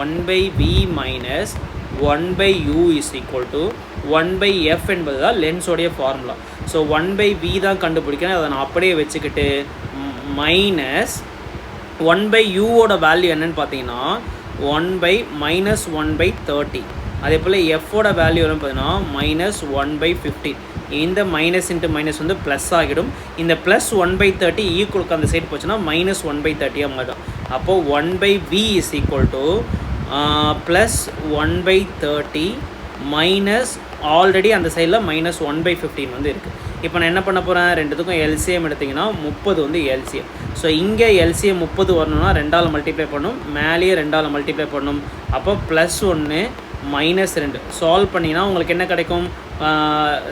1/v minus 1/u is equal to 1/f என்பது தான் லென்ஸோடைய ஃபார்முலா. ஸோ 1/v தான் கண்டுபிடிக்கணும், அதை நான் அப்படியே வச்சுக்கிட்டு மைனஸ் 1/uவோட வேல்யூ என்னன்னு பார்த்தீங்கன்னா 1/-1/30. அதே போல் எஃபோட வேல்யூ என்னன்னு பார்த்தீங்கன்னா -1/15. இந்த மைனஸ் இன்ட்டு மைனஸ் வந்து ப்ளஸ் ஆகிடும். இந்த ப்ளஸ் 1/30 ஈக்குவலுக்கு அந்த சைடு போச்சுன்னா -1/30 மாறிடும். அப்போது 1/v is equal to plus 1/30 minus already அந்த சைடில் -1/15 வந்து இருக்குது. இப்போ நான் என்ன பண்ண போகிறேன், ரெண்டுத்துக்கும் எல்சிஎம் எடுத்திங்கன்னா 30 வந்து எல்சிஎம். ஸோ இங்கே எல்சிஎம் 30 வரணும்னா 2ஆல் மல்டிப்ளை பண்ணணும், மேலேயே 2ஆல் மல்டிப்ளை பண்ணணும். அப்போ +1 -2 சால்வ் பண்ணிங்கன்னா உங்களுக்கு என்ன கிடைக்கும்,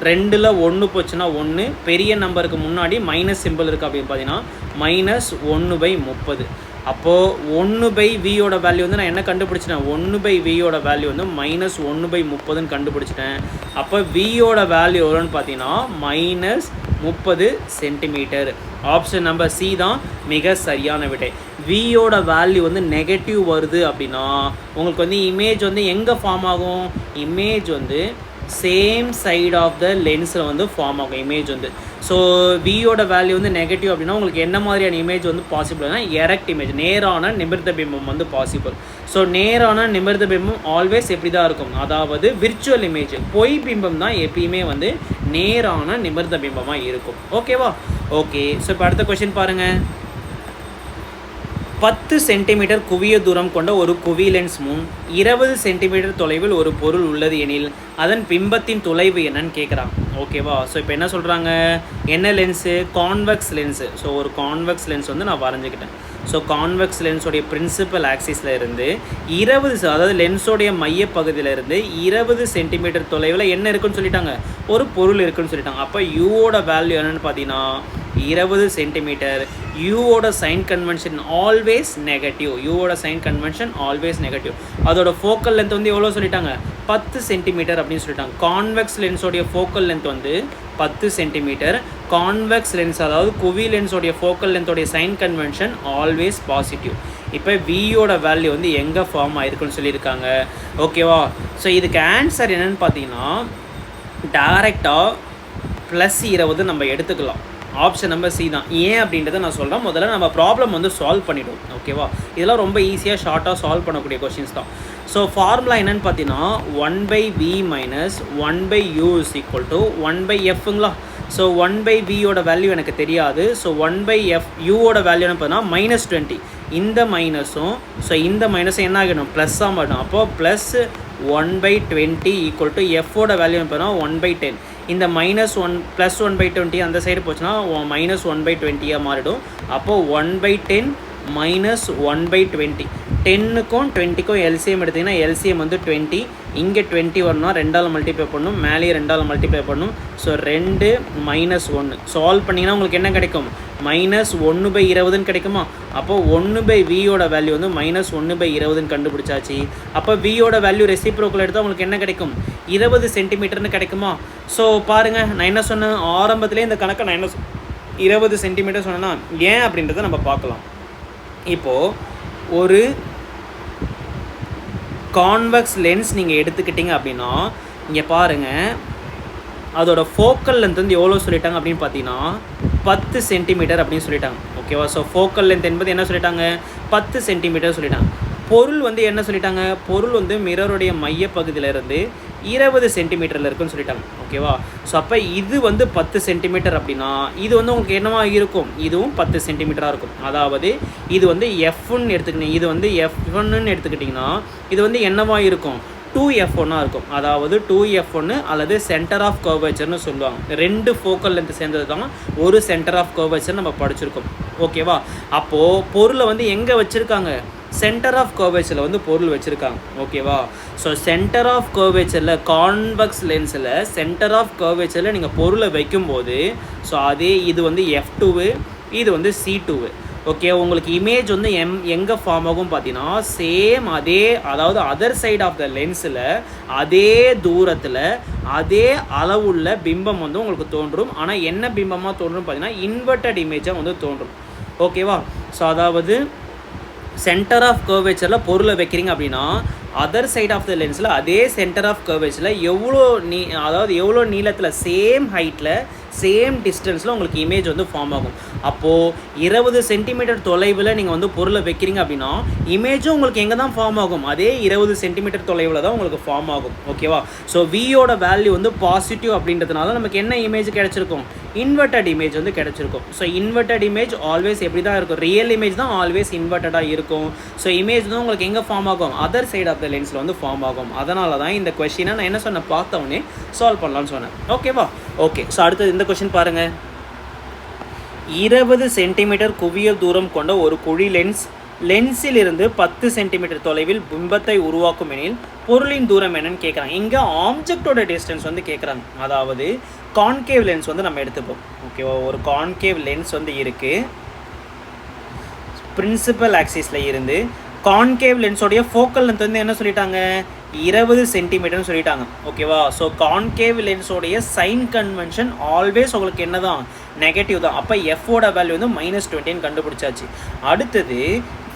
2ல் 1 போச்சுன்னா 1, பெரிய நம்பருக்கு முன்னாடி மைனஸ் சிம்பிள் இருக்குது அப்படின்னு பார்த்தீங்கன்னா -1/30. அப்போது 1/vயோட வேல்யூ வந்து நான் என்ன கண்டுபிடிச்சிட்டேன், 1/vயோட வேல்யூ வந்து -1/30 கண்டுபிடிச்சிட்டேன். அப்போ வியோட வேல்யூ எவ்வளோன்னு பார்த்தீங்கன்னா -30 சென்டிமீட்டர். ஆப்ஷன் நம்பர் சி தான் மிக சரியான விடை. வியோட வேல்யூ வந்து நெகட்டிவ் வருது அப்படின்னா உங்களுக்கு வந்து இமேஜ் வந்து எங்கே ஃபார்ம் ஆகும், இமேஜ் வந்து சேம் சைடு ஆஃப் த லென்ஸில் வந்து ஃபார்ம் ஆகும் இமேஜ் வந்து. ஸோ வியோட வேல்யூ வந்து நெகட்டிவ் அப்படின்னா உங்களுக்கு என்ன மாதிரியான இமேஜ் வந்து பாசிபிள்னா எரெக்ட் இமேஜ், நேரான நிமிர்ந்த பிம்பம் வந்து பாசிபிள். ஸோ நேரான நிமிர்ந்த பிம்பம் ஆல்வேஸ் எப்படி தான் இருக்கும், அதாவது விர்ச்சுவல் இமேஜ், பொய் பிம்பம் தான் எப்பயுமே வந்து நேரான நிமிர்ந்த பிம்பமாக இருக்கும். ஓகேவா. ஓகே. ஸோ இப்போ அடுத்த கொஸ்டின் பாருங்கள். 10 சென்டிமீட்டர் குவிய தூரம் கொண்ட ஒரு குவி லென்ஸ் முன் 20 சென்டிமீட்டர் தொலைவில் ஒரு பொருள் உள்ளது எனில் அதன் பிம்பத்தின் தொலைவு என்னன்னு கேட்குறாங்க. ஓகேவா. ஸோ இப்போ என்ன சொல்கிறாங்க, என்ன லென்ஸு, கான்வெக்ஸ் லென்ஸு. ஸோ ஒரு கான்வெக்ஸ் லென்ஸ் வந்து நான் வரைஞ்சிக்கிட்டேன். ஸோ கான்வெக்ஸ் லென்ஸோடைய பிரின்சிபல் ஆக்சிஸில் இருந்து 20 அதாவது லென்ஸோடைய மையப்பகுதியிலேருந்து 20 சென்டிமீட்டர் தொலைவில் என்ன இருக்குன்னு சொல்லிட்டாங்க, ஒரு பொருள் இருக்குன்னு சொல்லிட்டாங்க. அப்போ யூவோட வேல்யூ என்னென்னு பார்த்தீங்கன்னா 20 சென்டிமீட்டர். யூவோட சைன் கன்வென்ஷன் ஆல்வேஸ் நெகட்டிவ். யூவோட சைன் கன்வென்ஷன் ஆல்வேஸ் நெகட்டிவ். அதோட ஃபோக்கல் லென்த் வந்து எவ்வளோ சொல்லிட்டாங்க, 10 சென்டிமீட்டர் அப்படின்னு சொல்லிட்டாங்க. கான்வெக்ஸ் லென்ஸோடைய ஃபோக்கல் லென்த் வந்து 10 சென்டிமீட்டர். கான்வெக்ஸ் லென்ஸ் அதாவது குவி லென்ஸோடைய ஃபோக்கல் லென்த்தோடைய சைன் கன்வென்ஷன் ஆல்வேஸ் பாசிட்டிவ். இப்போ வியோட வேல்யூ வந்து எங்கே ஃபார்ம் ஆயிருக்குன்னு சொல்லியிருக்காங்க. ஓகேவா? ஸோ இதுக்கு ஆன்சர் என்னென்னு பார்த்தீங்கன்னா டைரெக்டாக +20 நம்ம எடுத்துக்கலாம். ஆப்ஷன் நம்பர் சி தான். ஏன் அப்படின்றத நான் சொல்கிறேன். முதல்ல நம்ம ப்ராப்ளம் வந்து சால்வ் பண்ணிவிடுவோம். ஓகேவா? இதெல்லாம் ரொம்ப ஈஸியாக ஷார்ட்டாக சால்வ் பண்ணக்கூடிய கொஷின்ஸ் தான். ஸோ ஃபார்முலா என்னென்னு பார்த்தீங்கன்னா 1/v - 1/u = 1/fங்களா. ஸோ 1/vயோட வேல்யூ எனக்கு தெரியாது. ஸோ 1/f யூவோட வேல்யூ என்ன பார்த்தீங்கன்னா -20. இந்த மைனஸும் ஸோ இந்த மைனஸும் என்ன ஆகிடும், ப்ளஸ்ஸாக மாட்டோம். அப்போது +1/20 = எஃபோட வேல்யூ என்ன பார்த்தீங்கன்னா 1/10. இந்த -1 +1/20 அந்த சைடு போச்சுன்னா -1/20 மாறிடும். அப்போது 1/10 - 1/20. 10க்கும் 20க்கும் எல்சிஎம் எடுத்திங்கன்னா எல்சிஎம் வந்து 20. இங்கே 20 வரணும்னா 2ஆல் மல்டிப்ளை பண்ணணும், மேலேயே 2ஆல் மல்டிப்ளை பண்ணணும். ஸோ 2 - 1 சால்வ் பண்ணிங்கன்னா உங்களுக்கு என்ன கிடைக்கும், -1/20 கிடைக்குமா. அப்போது 1/vயோட வேல்யூ வந்து -1/20 கண்டுபிடிச்சாச்சு. அப்போ வியோட வேல்யூ ரெசிப்ரோக்கல் எடுத்தால் உங்களுக்கு என்ன கிடைக்கும், 20 சென்டிமீட்டர்னு கிடைக்குமா. ஸோ பாருங்கள், நான் என்ன சொன்னேன் ஆரம்பத்திலே இந்த கணக்கை நான் என்ன 20 சென்டிமீட்டர் சொன்னேன்னா ஏன் அப்படின்றத நம்ம பார்க்கலாம். இப்போது ஒரு கான்வெக்ஸ் லென்ஸ் நீங்கள் எடுத்துக்கிட்டிங்க அப்படின்னா இங்கே பாருங்கள், அதோட ஃபோக்கல் லென்த் வந்து எவ்வளோ சொல்லிட்டாங்க அப்படின்னு பார்த்தீங்கன்னா 10 சென்டிமீட்டர் அப்படின்னு சொல்லிட்டாங்க. ஓகேவா? ஸோ ஃபோக்கல் லென்த் என்பது என்ன சொல்லிட்டாங்க, 10 சென்டிமீட்டர் சொல்லிட்டாங்க. பொருள் வந்து என்ன சொல்லிட்டாங்க, பொருள் வந்து மிரருடைய மையப்பகுதியிலேருந்து 20 சென்டிமீட்டரில் இருக்குன்னு சொல்லிட்டாங்க. ஓகேவா? ஸோ அப்போ இது வந்து 10 சென்டிமீட்டர் அப்படின்னா இது வந்து உங்களுக்கு என்னவா இருக்கும், இதுவும் 10 சென்டிமீட்டராக இருக்கும். அதாவது இது வந்து F1 எடுத்துக்கிட்டீங்க, இது வந்து F1ன்னு எடுத்துக்கிட்டிங்கன்னா இது வந்து என்னவா இருக்கும், 2F1 இருக்கும். அதாவது 2F1 அல்லது சென்டர் ஆஃப் கர்வேச்சர்னு சொல்லுவாங்க. 2 ஃபோக்கல் லென்த் சேர்ந்தது தான் ஒரு சென்டர் ஆஃப் கர்வேச்சர் நம்ம படிச்சிருக்கோம். ஓகேவா? அப்போது பொருளை வந்து எங்கே வச்சுருக்காங்க, சென்டர் ஆஃப் கர்வேச்சரில் வந்து பொருள் வச்சுருக்காங்க. ஓகேவா? ஸோ சென்டர் ஆஃப் கர்வேச்சரில் கான்வெக்ஸ் லென்ஸில் சென்டர் ஆஃப் கர்வேச்சரில் நீங்கள் பொருளை வைக்கும்போது ஸோ அதே இது வந்து F2, இது வந்து C2. ஓகே, உங்களுக்கு இமேஜ் வந்து எங்கே ஃபார்ம் ஆகும் பார்த்தீங்கன்னா சேம் அதே, அதாவது அதர் சைட் ஆஃப் த லென்ஸில் அதே தூரத்தில் அதே அளவுள்ள பிம்பம் வந்து உங்களுக்கு தோன்றும். ஆனால் என்ன பிம்பமாக தோன்றும் பார்த்தீங்கன்னா இன்வெர்டட் இமேஜாக வந்து தோன்றும். ஓகேவா? ஸோ அதாவது சென்டர் ஆஃப் கர்வேச்சரில் பொருளை வைக்கிறீங்க அப்படின்னா அதர் சைட் ஆஃப் த லென்ஸில் அதே சென்டர் ஆஃப் கர்வேச்சரில் அதாவது எவ்வளோ நீளத்தில் சேம் ஹைட்டில் சேம் டிஸ்டன்ஸில் உங்களுக்கு இமேஜ் வந்து ஃபார்ம் ஆகும். அப்போது 20 சென்டிமீட்டர் தொலைவில் நீங்கள் வந்து பொருளை வைக்கிறீங்க அப்படின்னா இமேஜும் உங்களுக்கு எங்கே தான் ஃபார்ம் ஆகும், அதே 20 சென்டிமீட்டர் தொலைவில் தான் உங்களுக்கு ஃபார்ம் ஆகும். ஓகேவா? ஸோ வியோட வேல்யூ வந்து பாசிட்டிவ் அப்படின்றதுனால நமக்கு என்ன இமேஜ் கிடச்சிருக்கும், இன்வெர்டட் இமேஜ் வந்து கிடச்சிருக்கும். ஸோ இன்வெர்டட் இமேஜ் ஆல்வேஸ் எப்படி தான் இருக்கும், ரியல் இமேஜ் தான் ஆல்வேஸ் இன்வெர்டடாக இருக்கும். ஸோ இமேஜ் தான் உங்களுக்கு எங்கே ஃபார்ம் ஆகும், அதர் சைட் ஆஃப் த லென்ஸில் வந்து ஃபார்ம் ஆகும். அதனால தான் இந்த கொஸ்டினை நான் என்ன சொன்னேன், பார்த்தவொடனே சால்வ் பண்ணலான்னு சொன்னேன். ஓகேவா? ஓகே, ஸோ அடுத்தது இந்த கொஸ்டின் பாருங்கள். 20 சென்டிமீட்டர் குவியல் தூரம் கொண்ட ஒரு குழி லென்ஸில் இருந்து 10 சென்டிமீட்டர் தொலைவில் பிம்பத்தை உருவாக்கும் எனில் பொருளின் தூரம் என்னன்னு கேட்குறாங்க. இங்கே ஆப்ஜெக்டோட டிஸ்டன்ஸ் வந்து கேட்குறாங்க. அதாவது கான்கேவ் லென்ஸ் வந்து நம்ம எடுத்துப்போம். ஓகேவா? ஒரு கான்கேவ் லென்ஸ் வந்து இருக்குது, பிரின்சிபல் ஆக்சிஸில் இருந்து கான்கேவ் லென்ஸோடைய ஃபோக்கல் லென்த் வந்து என்ன சொல்லிட்டாங்க, 20 சென்டிமீட்டர்னு சொல்லிட்டாங்க. ஓகேவா? ஸோ கான்கேவ் லென்ஸோடைய சைன் கன்வென்ஷன் ஆல்வேஸ் உங்களுக்கு என்ன தான், நெகட்டிவ் தான். அப்போ எஃபோட வேல்யூ வந்து -20 கண்டுபிடிச்சாச்சு. அடுத்தது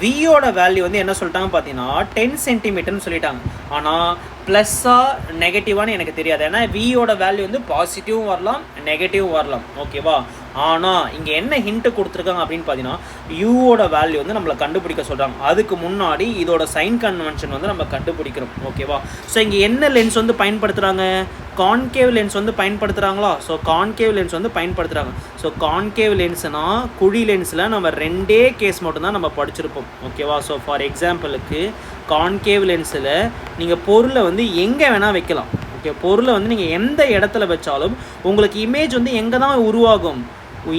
வியோட வேல்யூ வந்து என்ன சொல்லிட்டாங்க பார்த்தீங்கன்னா 10 சென்டிமீட்டர்னு சொல்லிட்டாங்க. ஆனால் ப்ளஸ்ஸாக நெகட்டிவானு எனக்கு தெரியாது. ஏன்னா வியோட வேல்யூ வந்து பாசிட்டிவும் வரலாம் நெகட்டிவும் வரலாம். ஓகேவா? ஆனால் இங்கே என்ன ஹிண்ட்டு கொடுத்துருக்காங்க அப்படின்னு பார்த்தீங்கன்னா யூவோட வேல்யூ வந்து நம்மளை கண்டுபிடிக்க சொல்கிறாங்க. அதுக்கு முன்னாடி இதோட சைன் கன்வென்ஷன் வந்து நம்ம கண்டுபிடிக்கிறோம். ஓகேவா? ஸோ இங்கே என்ன லென்ஸ் வந்து பயன்படுத்துகிறாங்க, கான்கேவ் லென்ஸ் வந்து பயன்படுத்துகிறாங்களா? ஸோ கான்கேவ் லென்ஸ் வந்து பயன்படுத்துகிறாங்க. ஸோ கான்கேவ் லென்ஸ்னால் குழி லென்ஸில் நம்ம 2 கேஸ் மட்டும்தான் நம்ம படிச்சிருப்போம். ஓகேவா? ஸோ ஃபார் எக்ஸாம்பிளுக்கு கான்கேவ் லென்ஸில் நீங்கள் பொருளை வந்து எங்கே வேணால் வைக்கலாம். ஓகே, பொருளை வந்து நீங்கள் எந்த இடத்துல வச்சாலும் உங்களுக்கு இமேஜ் வந்து எங்கே தான் உருவாகும்,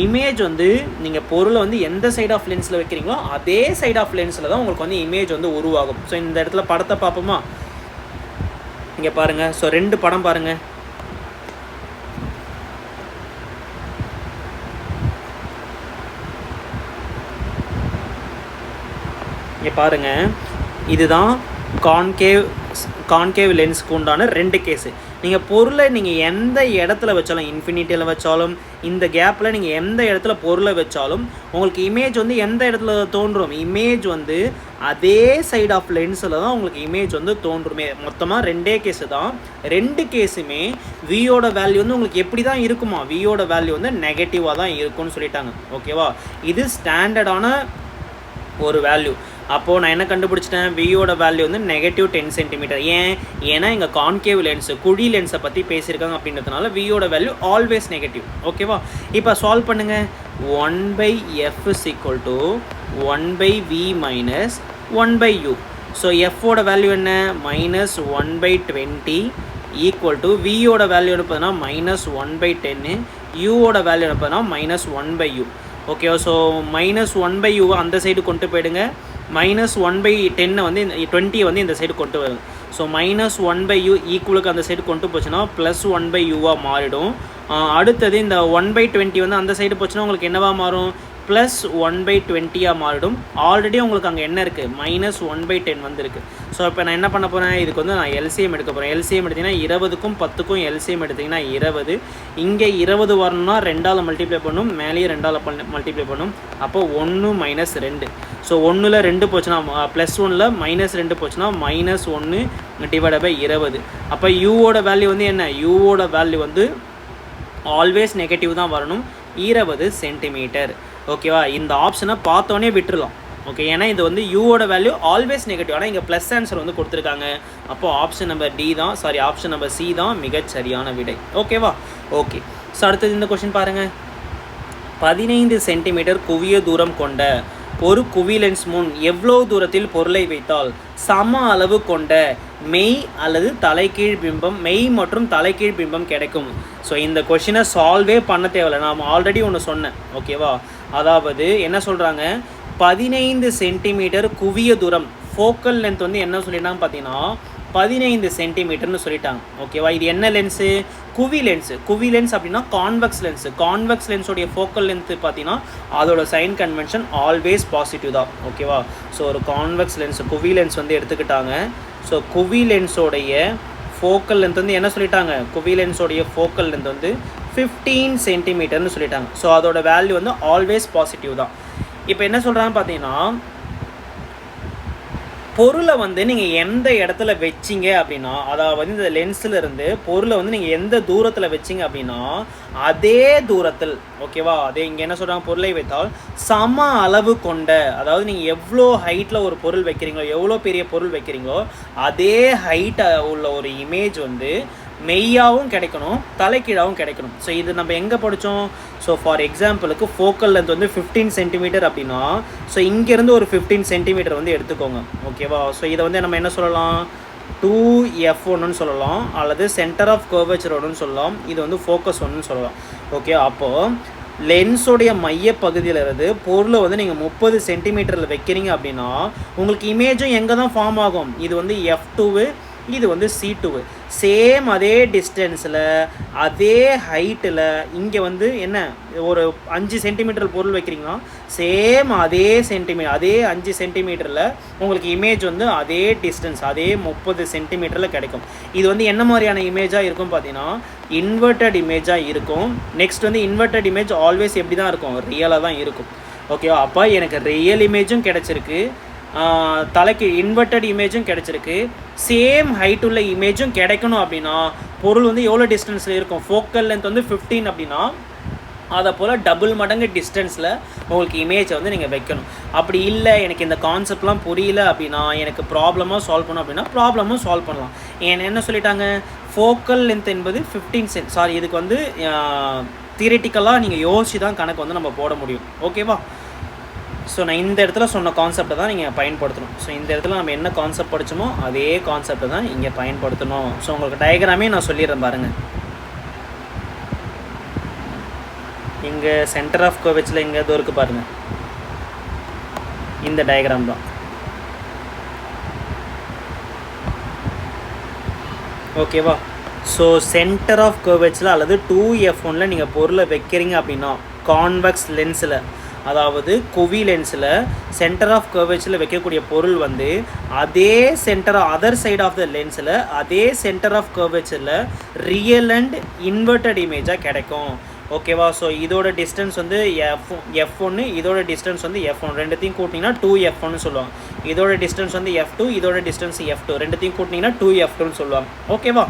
இமேஜ் வந்து நீங்கள் பொருளை வந்து எந்த சைட் ஆஃப் லென்ஸில் வைக்கிறீங்களோ அதே சைட் ஆஃப் லென்ஸில் தான் உங்களுக்கு வந்து இமேஜ் வந்து உருவாகும். ஸோ இந்த இடத்துல படத்தை பார்ப்போமா, இங்கே பாருங்கள். ஸோ 2 படம் பாருங்கள். இங்கே பாருங்கள், இதுதான் கான்கேவ் லென்ஸ்க்கு உண்டான 2 கேஸு. நீங்கள் பொருளை நீங்கள் எந்த இடத்துல வச்சாலும், இன்ஃபினிட்டியில் வச்சாலும், இந்த கேப்பில் நீங்கள் எந்த இடத்துல பொருளை வச்சாலும் உங்களுக்கு இமேஜ் வந்து எந்த இடத்துல தோன்றும், இமேஜ் வந்து அதே சைட் ஆஃப் லென்ஸில் தான் உங்களுக்கு இமேஜ் வந்து தோன்றுமே. மொத்தமாக 2 கேஸு தான். 2 கேஸுமே வியோட வேல்யூ வந்து உங்களுக்கு எப்படி தான் இருக்குமா, வியோட வேல்யூ வந்து நெகட்டிவாக தான் இருக்கும்னு சொல்லிட்டாங்க. ஓகேவா, இது ஸ்டாண்டர்டான ஒரு வேல்யூ. அப்போது நான் என்ன கண்டுபிடிச்சிட்டேன், வியோட வேல்யூ வந்து -10 சென்டிமீட்டர். ஏன்னா இங்கே கான்கேவ் லென்ஸு, குழி லென்ஸை பற்றி பேசியிருக்காங்க அப்படின்றதுனால வியோட வேல்யூ ஆல்வேஸ் நெகட்டிவ். ஓகேவா, இப்போ சால்வ் பண்ணுங்கள். 1/f = 1/v - 1/u. So எஃபோட value என்ன, -1/20 ஈக்குவல் வியோட வேல்யூ பார்த்தீங்கன்னா -1/10, யூவோட வேல்யூ பார்த்தீங்கன்னா -1/u. ஓகே, ஸோ -1/u அந்த சைடு கொண்டு போயிடுங்க. -1/10 வந்து 20 வந்து இந்த சைடு கொண்டு வரும். ஸோ -1/u ஈக்குவலுக்கு அந்த சைடு கொண்டு போச்சுன்னா +1/uவாக மாறிடும். அடுத்தது இந்த 1/20 வந்து அந்த சைடு போச்சுன்னா உங்களுக்கு என்னவா மாறும், +1/20 மாறிடும். ஆல்ரெடி உங்களுக்கு அங்கே என்ன இருக்குது, -1/10 வந்துருக்கு. ஸோ இப்போ நான் என்ன பண்ண போகிறேன், இதுக்கு வந்து நான் எல்சிஎம் எடுக்க போகிறேன். எல்சிஎம் எடுத்திங்கன்னா 20க்கும் 10க்கும் எல்சிஎம் எடுத்திங்கன்னா 20. இங்கே 20 வரணும்னா 2ஆல் மல்டிப்ளை பண்ணும், மேலேயே 2ஆல் மல்டிப்ளை பண்ணும். அப்போ 1 - 2. ஸோ 1ல் 2 போச்சுன்னா +1ல் -2 போச்சுன்னா -1 / 20. அப்போ யூவோட வேல்யூ வந்து என்ன, யூவோட வேல்யூ வந்து ஆல்வேஸ் நெகட்டிவ் தான் வரணும், 20 சென்டிமீட்டர். ஓகேவா, இந்த ஆப்ஷனை பார்த்தோன்னே விட்டுருலாம். ஓகே, ஏன்னா இது வந்து யூவோட வேல்யூ ஆல்வேஸ் நெகட்டிவ். ஆனால் இங்கே ப்ளஸ் ஆன்சர் வந்து கொடுத்துருக்காங்க. அப்போது option number option number C தான் மிகச்சரியான விடை. ஓகேவா, ஓகே. ஸோ அடுத்தது இந்த கொஸ்டின் பாருங்கள். 15 சென்டிமீட்டர் குவிய தூரம் கொண்ட ஒரு குவிலென்ஸ் முன் எவ்வளோ தூரத்தில் பொருளை வைத்தால் சம அளவு கொண்ட மெய் அல்லது தலைகீழ் பிம்பம், மெய் மற்றும் தலைகீழ் பிம்பம் கிடைக்கும். ஸோ இந்த கொஷினை சால்வே பண்ண தேவையில்லை, நான் ஆல்ரெடி ஒன்று சொன்னேன். ஓகேவா, அதாவது என்ன சொல்கிறாங்க, 15 சென்டிமீட்டர் குவிய தூரம், ஃபோக்கல் லென்த் வந்து என்ன சொல்லிட்டாங்க பார்த்தீங்கன்னா 15 சென்டிமீட்டர்னு சொல்லிட்டாங்க. ஓகேவா, இது என்ன லென்ஸு, குவி லென்ஸு. குவி லென்ஸ் அப்படின்னா கான்வெக்ஸ் லென்ஸு. கான்வெக்ஸ் லென்ஸோடைய ஃபோக்கல் லென்த்து பார்த்தீங்கன்னா அதோட சைன் கன்வென்ஷன் ஆல்வேஸ் பாசிட்டிவ் தான். ஓகேவா, ஸோ ஒரு கான்வெக்ஸ் லென்ஸ், குவி லென்ஸ் வந்து எடுத்துக்கிட்டாங்க. ஸோ குவி லென்ஸோடைய ஃபோக்கல் லென்த் வந்து என்ன சொல்லிட்டாங்க, குவி லென்ஸோடைய ஃபோக்கல் லென்த் வந்து 15 சென்டிமீட்டர்னு சொல்லிட்டாங்க. ஸோ அதோட வேல்யூ வந்து ஆல்வேஸ் பாசிட்டிவ் தான். இப்போ என்ன சொல்கிறாங்க பார்த்தீங்கன்னா, பொருளை வந்து நீங்கள் எந்த இடத்துல வச்சிங்க அப்படின்னா, அதாவது இந்த லென்ஸில் இருந்து பொருளை வந்து நீங்கள் எந்த தூரத்தில் வச்சிங்க அப்படின்னா அதே தூரத்தில், ஓகேவா, அதே இங்கே என்ன சொல்கிறாங்க, பொருளை வைத்தால் சம அளவு கொண்ட, அதாவது நீங்கள் எவ்வளோ ஹைட்டில் ஒரு பொருள் வைக்கிறீங்களோ, எவ்வளோ பெரிய பொருள் வைக்கிறீங்களோ அதே ஹைட்டை உள்ள ஒரு இமேஜ் வந்து மெய்யாகவும் கிடைக்கணும், தலைக்கீழாகவும் கிடைக்கணும். ஸோ இது நம்ம எங்கே படித்தோம், ஸோ ஃபார் எக்ஸாம்பிளுக்கு ஃபோக்கல் லென்த் வந்து 15 சென்டிமீட்டர் அப்படின்னா, ஸோ இங்கேருந்து ஒரு 15 சென்டிமீட்டர் வந்து எடுத்துக்கோங்க. ஓகேவா, ஸோ இதை வந்து நம்ம என்ன சொல்லலாம், 2f1ன்னு சொல்லலாம், அல்லது சென்டர் ஆஃப் கர்வேச்சர் 1ன்னு சொல்லலாம், இது வந்து ஃபோக்கஸ் 1ன்னு சொல்லலாம். ஓகே, அப்போது லென்ஸோடைய மைய பகுதியிலிருந்து பொருளை வந்து நீங்கள் 30 சென்டிமீட்டரில் வைக்கிறீங்க அப்படின்னா உங்களுக்கு இமேஜும் எங்கே தான் ஃபார்ம் ஆகும், இது வந்து f2, இது வந்து C2. சேம் அதே டிஸ்டன்ஸில் அதே ஹைட்டில் இங்கே வந்து என்ன ஒரு 5 சென்டிமீட்டர் பொருள் வைக்கிறீங்கன்னா சேம் அதே 5 சென்டிமீட்டரில் உங்களுக்கு இமேஜ் வந்து அதே டிஸ்டன்ஸ் அதே 30 சென்டிமீட்டரில் கிடைக்கும். இது வந்து என்ன மாதிரியான இமேஜாக இருக்கும் பார்த்தீங்கன்னா இன்வெர்டட் இமேஜாக இருக்கும். நெக்ஸ்ட் வந்து இன்வெர்டட் இமேஜ் ஆல்வேஸ் எப்படி தான் இருக்கும், ரியலாக தான் இருக்கும். ஓகேவா, அப்போ எனக்கு ரியல் இமேஜும் கிடச்சிருக்கு, தலைக்கு இன்வெர்டட் இமேஜும் கிடச்சிருக்கு, சேம் ஹைட் உள்ள இமேஜும் கிடைக்கணும் அப்படின்னா பொருள் வந்து எவ்வளோ டிஸ்டன்ஸில் இருக்கும், ஃபோக்கல் லென்த் வந்து 15 அப்படின்னா அதை போல் டபுள் மடங்கு டிஸ்டன்ஸில் உங்களுக்கு இமேஜை வந்து நீங்கள் வைக்கணும். அப்படி இல்லை எனக்கு இந்த கான்செப்ட்லாம் புரியல அப்படின்னா, எனக்கு ப்ராப்ளமாக சால்வ் பண்ணணும் அப்படின்னா ப்ராப்ளமும் சால்வ் பண்ணலாம். என்ன சொல்லிட்டாங்க, ஃபோக்கல் லென்த் என்பது 15 இதுக்கு வந்து தியரிட்டிக்கலாக நீங்கள் யோசிச்சு தான் கணக்கு வந்து நம்ம போட முடியும். ஓகேவா, ஸோ நான் இந்த இடத்துல சொன்ன கான்செப்டை தான் நீங்கள் பயன்படுத்தணும். ஸோ இந்த இடத்துல நம்ம என்ன கான்செப்ட் படித்தோமோ அதே கான்செப்டை தான் இங்கே பயன்படுத்தணும். ஸோ உங்களுக்கு டயக்ராமே நான் சொல்லிடுறேன் பாருங்கள். இங்கே சென்டர் ஆஃப் கர்வேச்சரில் இங்கே எதோ இருக்குது பாருங்கள், இந்த டயக்ராம் தான். ஓகேவா? ஸோ சென்டர் ஆஃப் கர்வேச்சரில் அல்லது 2f1 நீங்கள் பொருளை வைக்கிறீங்க அப்படின்னா கான்வெக்ஸ் லென்ஸில், அதாவது குவி லென்ஸில் சென்டர் ஆஃப் கர்வேச்சரில் வைக்கக்கூடிய பொருள் வந்து அதே centre other side of the லென்ஸில் அதே சென்டர் ஆஃப் கர்வேச்சரில் ரியல் அண்ட் இன்வெர்டட் இமேஜாக கிடைக்கும். ஓகேவா? ஸோ இதோட டிஸ்டன்ஸ் வந்து f1, இதோட டிஸ்டன்ஸ் வந்து f1, ரெண்டுத்தையும் கூட்டிங்கன்னா 2f1 சொல்லுவாங்க. இதோட டிஸ்டன்ஸ் வந்து f2, இதோட டிஸ்டன்ஸ் f2, ரெண்டுத்தையும் கூட்டிங்கன்னா 2f2 சொல்லுவாங்க. ஓகேவா?